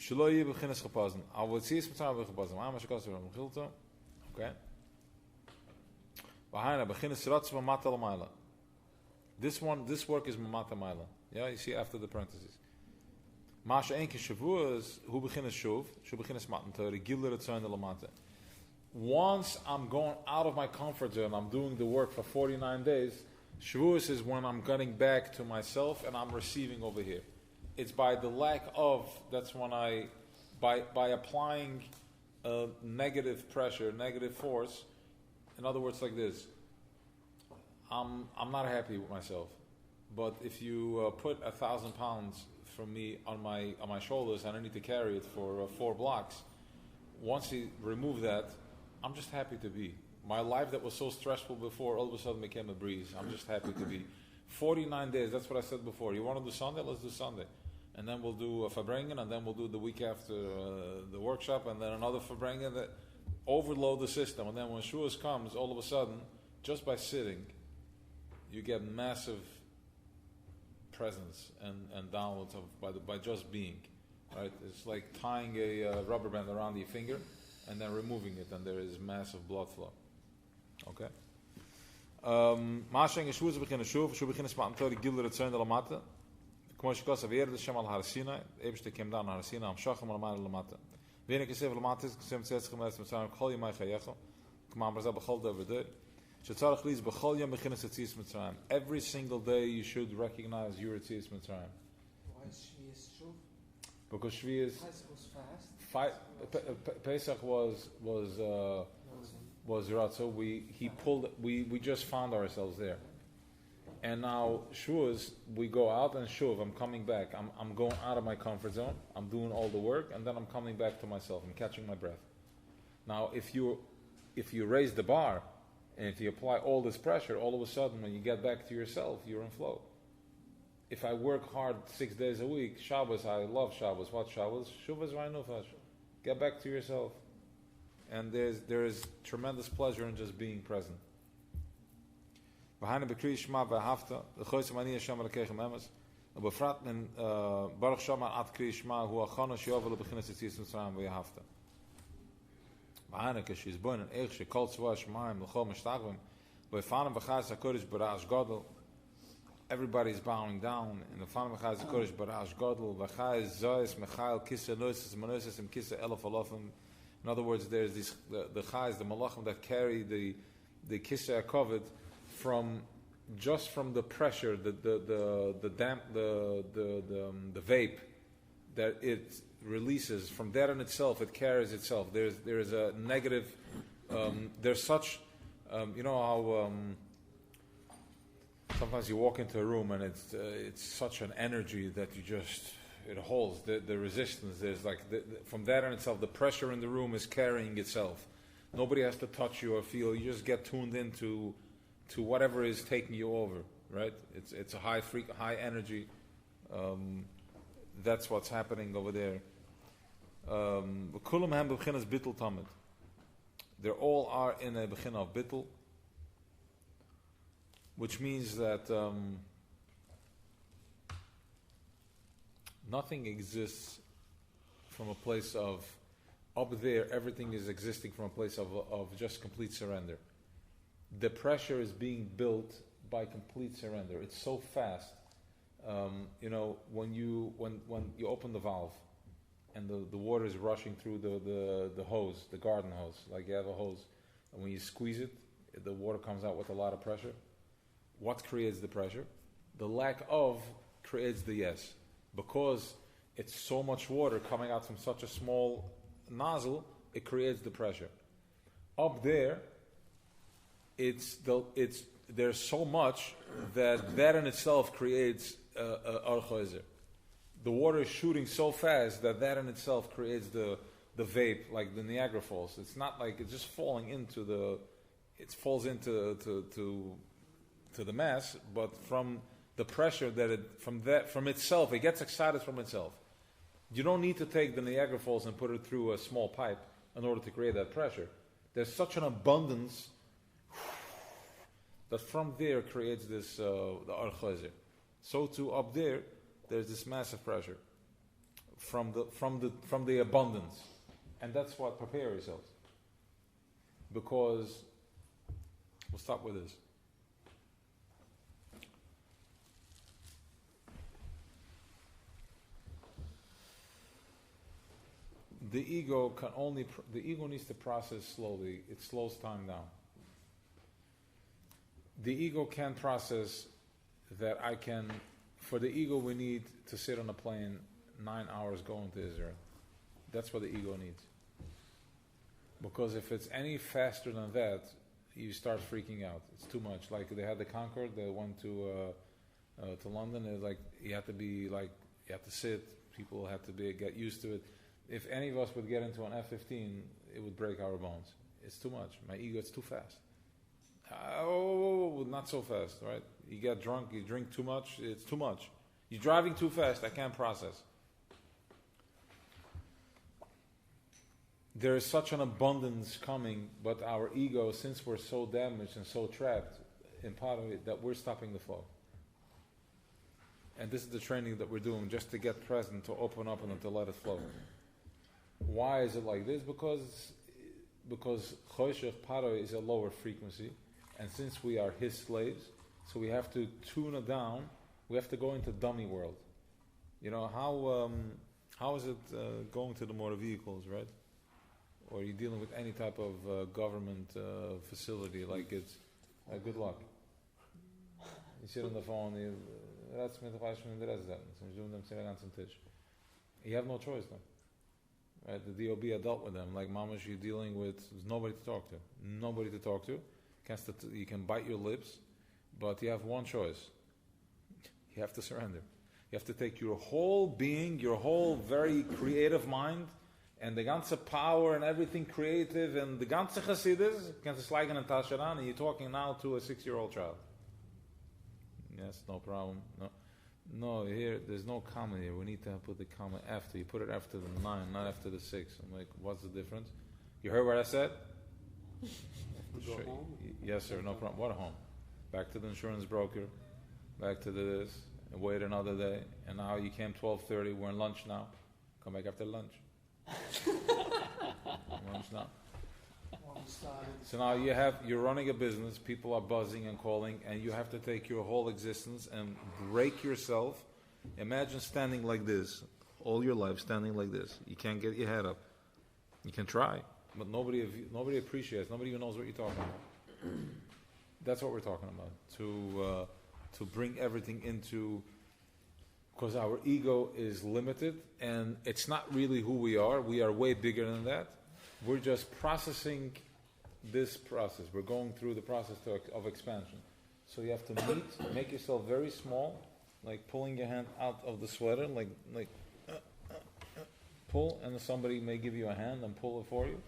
This work is mamata maila. Yeah, you see after the parentheses. Once I'm going out of my comfort zone, I'm doing the work for 49 days. Shavuos is when I'm getting back to myself and I'm receiving over here. It's by the lack of, that's when by applying negative pressure, negative force. In other words, like this, I'm not happy with myself. But if you put 1,000 pounds from me on my shoulders and I need to carry it for 4 blocks, once you remove that, I'm just happy to be. My life that was so stressful before all of a sudden became a breeze. I'm just happy to be. 49 days, that's what I said before. You want to do Sunday? Let's do Sunday. And then we'll do a Fabrengen, and then we'll do the week after the workshop, and then another Fabrengen. That overload the system. And then when Shavuos comes, all of a sudden, just by sitting, you get massive presence and downloads by just being. Right? It's like tying a rubber band around your finger and then removing it, and there is massive blood flow. Okay? Mashing Shavuos beginnen Shavuos beginnen smaten tori gilder het zijn de lamata. Como shkos aver de shamal har Sinai, ebste kem down har Sinai am shachem al mal lamata. Wenn ik sev lamata is ksem tsets gemes met sam khol yemay khaycho. Kma barza bkhol over there. Shetzarach lis bkhol yem beginnen tsis mit sam. Every single day you should recognize your tsis mit sam. Why is Shvius Shuv? Because Shvius fast. Pesach was right. So we just found ourselves there. And now Shavuos, we go out and Shuv, I'm coming back. I'm going out of my comfort zone. I'm doing all the work, and then I'm coming back to myself. I'm catching my breath. Now, if you raise the bar, and if you apply all this pressure, all of a sudden, when you get back to yourself, you're in flow. If I work hard 6 days a week, Shabbos, I love Shabbos. What Shabbos? Shuvas Rainufash. Get back to yourself. And there is tremendous pleasure in just being present. Baruch Shama at Kriya Shema hu achana sheyovel lebechinas Yitzias Mitzrayim v'yahavta. V'haneke she's born in Eich shekol tzvah Shemaim l'chol mishtachvim v'fanim v'chaz HaKodesh b'ra'ash gadol. Everybody's bowing down in the fanim v'chaz HaKodesh b'ra'ash gadol v'chaz zoyes mechail kisa noises monosis and kisa elef alofim. In other words, there's these the chais, the malachim that carry the kisa kovet from the pressure, the damp, the vape that it releases from that in itself. It carries itself. There's a negative. There's such, you know how sometimes you walk into a room and it's such an energy that it holds the resistance. There's like from that in itself, the pressure in the room is carrying itself. Nobody has to touch you or feel. You just get tuned into whatever is taking you over, right? It's a high energy. That's what's happening over there. They all are in a bechin of bittul, which means that nothing exists from a place of up there. Everything is existing from a place of just complete surrender. The pressure is being built by complete surrender. It's so fast. You know, when you open the valve and the water is rushing through the hose, the garden hose, like you have a hose, and when you squeeze it, the water comes out with a lot of pressure. What creates the pressure? The lack of creates the yes. Because it's so much water coming out from such a small nozzle, it creates the pressure. Up there, there's so much that in itself creates archoizer. The water is shooting so fast that in itself creates the vape, like the Niagara Falls. It's not like it's just falling into it falls into the mass, but from the pressure from itself, it gets excited from itself. You don't need to take the Niagara Falls and put it through a small pipe in order to create that pressure. There's such an abundance that from there creates this the archoizer. So too up there's this massive pressure from the abundance, and that's what prepare yourselves. Because we'll stop with this. The ego needs to process slowly. It slows time down. The ego can process that for the ego we need to sit on a plane 9 hours going to Israel. That's what the ego needs. Because if it's any faster than that, you start freaking out. It's too much. Like they had the Concorde, they went to London. It's like you have to sit. People have to get used to it. If any of us would get into an F-15, it would break our bones. It's too much. My ego, it's too fast. Oh, not so fast, right? You get drunk, you drink too much, it's too much. You're driving too fast, I can't process. There is such an abundance coming, but our ego, since we're so damaged and so trapped in part of it, that we're stopping the flow. And this is the training that we're doing, just to get present, to open up and to let it flow. Why is it like this? Because Choshech Paro is a lower frequency, and since we are his slaves, so we have to tune it down. We have to go into dummy world. You know how is it going to the motor vehicles, right? Or you're dealing with any type of government facility, like it's good luck. You sit on the phone. You have no choice now. Right? The DOB had dealt with them. Like Mamash, you're dealing with nobody to talk to. Nobody to talk to. You can bite your lips, but you have one choice. You have to surrender. You have to take your whole being, your whole very creative mind, and the ganze power and everything creative, and the ganze Chassidus, and you're talking now to a 6-year-old child. Yes, no problem. No. No, here there's no comma here. We need to put the comma after. You put it after the 9, not after the 6. I'm like, what's the difference? You heard what I said? Go home? Yes, sir. No problem. What a home? Back to the insurance broker. Back to this. And wait another day. And now you came 12:30. We're in lunch now. Come back after lunch. Lunch now. So now you're running a business, people are buzzing and calling, and you have to take your whole existence and break yourself. Imagine standing like this, all your life standing like this. You can't get your head up. You can try, but nobody appreciates, nobody even knows what you're talking about. That's what we're talking about, to bring everything into, because our ego is limited, and it's not really who we are way bigger than that. We're just processing this process. We're going through the process of expansion. So you have to make yourself very small, like pulling your hand out of the sweater, like pull, and somebody may give you a hand and pull it for you.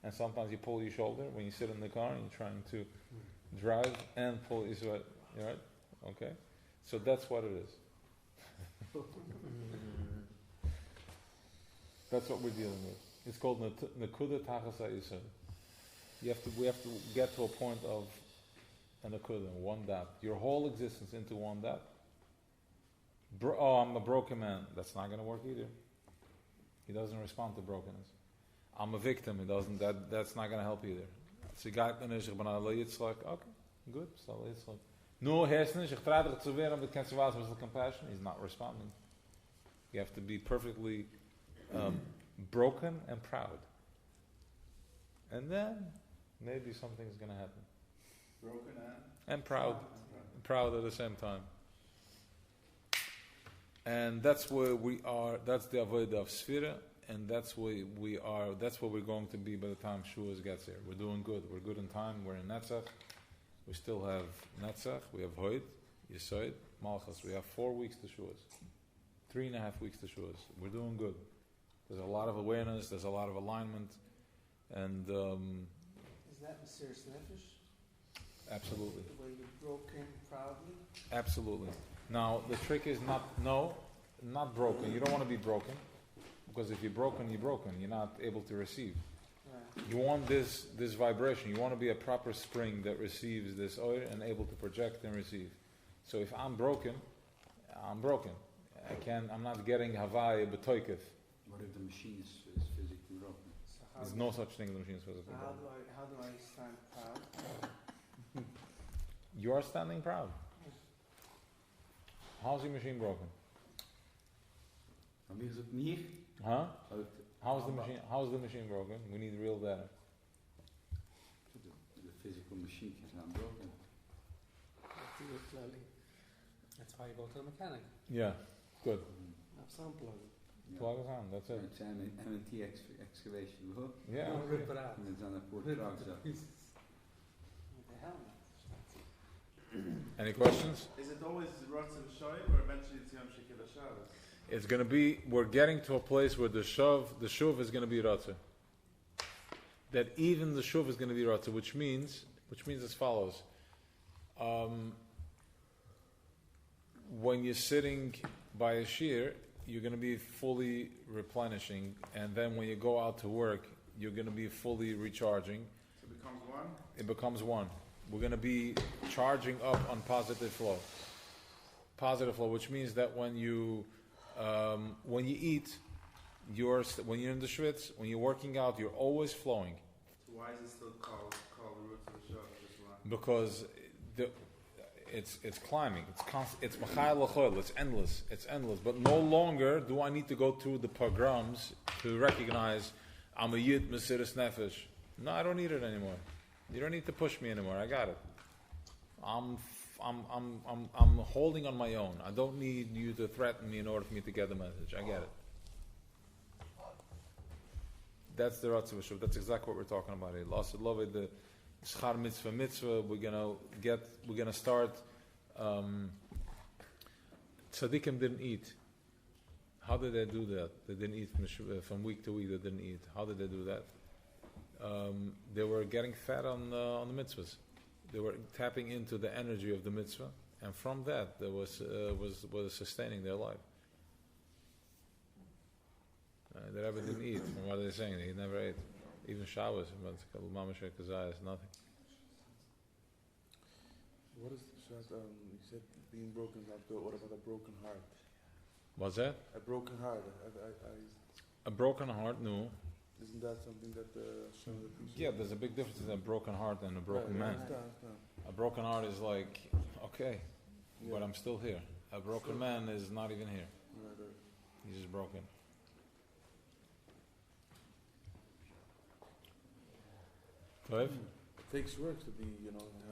And sometimes you pull your shoulder when you sit in the car and you're trying to drive and pull your sweater. You right? Okay? So that's what it is. That's what we're dealing with. It's called Nakuda Tachas HaYisod. We have to get to a point of a Nakuda, one dot. Your whole existence into one dot. I'm a broken man. That's not going to work either. He doesn't respond to brokenness. I'm a victim. He doesn't. That's not going to help either. Okay, good. No, compassion. He's not responding. You have to be perfectly broken and proud, and then maybe something's going to happen. Broken and proud at the same time. And that's where we are. That's the avodah of Sfira, and that's where we are. That's where we're going to be by the time Shuas gets here. We're doing good. We're good in time. We're in Netzach. We still have Netzach. We have Hoid, Yesod, Malchus. We have 4 weeks to Shuas. 3.5 weeks to Shuas. We're doing good. There's a lot of awareness. There's a lot of alignment, and is that Mesiras Nefesh? Absolutely. The way you're broken proudly? Absolutely. Now, the trick is not broken. You don't want to be broken, because if you're broken, you're broken. You're not able to receive. Right. You want this vibration. You want to be a proper spring that receives this oil and able to project and receive. So if I'm broken, I'm broken. I'm not getting Havai b'toikef. What if the machine is physically broken? So There's no such thing as the machine is physically how broken. do I stand proud? You are standing proud. How's your machine broken? Dan is het niet. Huh? How's the machine broken? We need real data. The physical machine is not broken. That's why you go to the mechanic. Yeah, good. Unplug it. Plug us on, that's it. Het zijn M&T excavation, hoor. Yeah. Rip it out. En dan zijn er voor Rip trucks it to up. pieces. What the hell? Any questions? Is it always Rotz and Shoy, or eventually it's Yom Shekil Shabbos? It's going to be, we're getting to a place where the shuv is going to be Ratzah. That even the shuv is going to be Ratzah, which means as follows. When you're sitting by a shear, you're going to be fully replenishing, and then when you go out to work, you're going to be fully recharging. So it becomes one? It becomes one. We're going to be charging up on positive flow. Positive flow, which means that when you eat, when you're in the schwitz, when you're working out, you're always flowing. So why is it still called the roots of the show? This one? Because it's climbing. It's constant. It's machayel l'choil. It's endless. It's endless. But no longer do I need to go through the pogroms to recognize I'm a yid mesiras nefesh. No, I don't need it anymore. You don't need to push me anymore. I got it. I'm holding on my own. I don't need you to threaten me in order for me to get the message. I get it. That's the Ratzah V'Shuv. That's exactly what we're talking about here. L'asad Loved, the Schar Mitzvah. We're gonna start. Tzaddikim didn't eat. How did they do that? They didn't eat from week to week. They didn't eat. How did they do that? They were getting fat on the mitzvahs. They were tapping into the energy of the mitzvah, and from that there was sustaining their life. The Rebbe didn't eat. From what they're saying, he never ate. Even Shabbos, but Mamash Kazayas, nothing. What is you said being broken heart, but what about a broken heart? What's that? A broken heart. A broken heart, no. Isn't that something that Hashem appreciates? Yeah, there's a big difference between a broken heart and a broken man. I understand. A broken heart is like, okay, but I'm still here. A broken man is not even here. Right. He's just broken. Clive? It takes work to be,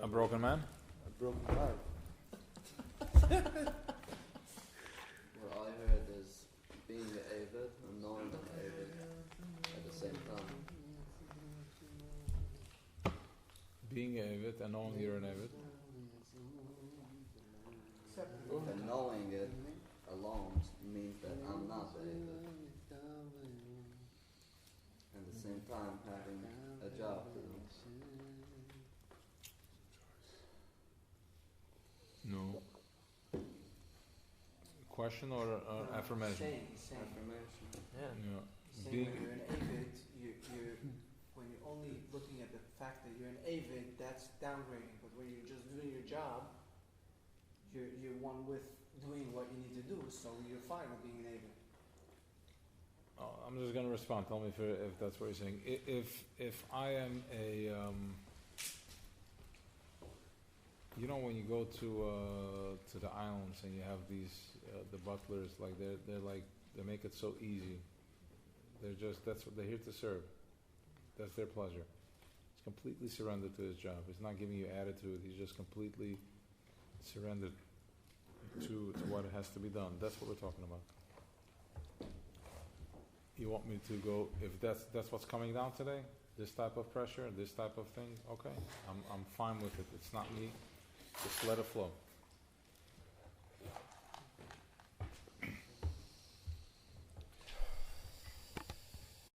have A broken man? a broken heart. What I heard is being an Avid and knowing an Avid at the same time. Being an Avid and knowing you're an Avid. And knowing it alone means that I'm not the Avid. At the same time having a job to do. No. Question or affirmation? Saying. Affirmation. Yeah. Yeah. Saying Being, when you're an avid, you're when you're only looking at the fact that you're an avid, that's downgrading. But when you're just doing your job, you're one with doing what you need to do. So you're fine with being an avid. I'm just going to respond. Tell me if that's what you're saying. If I am a, when you go to the islands and you have these the butlers, like they make it so easy. That's what they're here to serve. That's their pleasure. He's completely surrendered to his job. He's not giving you attitude. He's just completely surrendered to what has to be done. That's what we're talking about. You want me to go, if that's what's coming down today, this type of pressure, this type of thing, okay, I'm fine with it. It's not me. Just let it flow.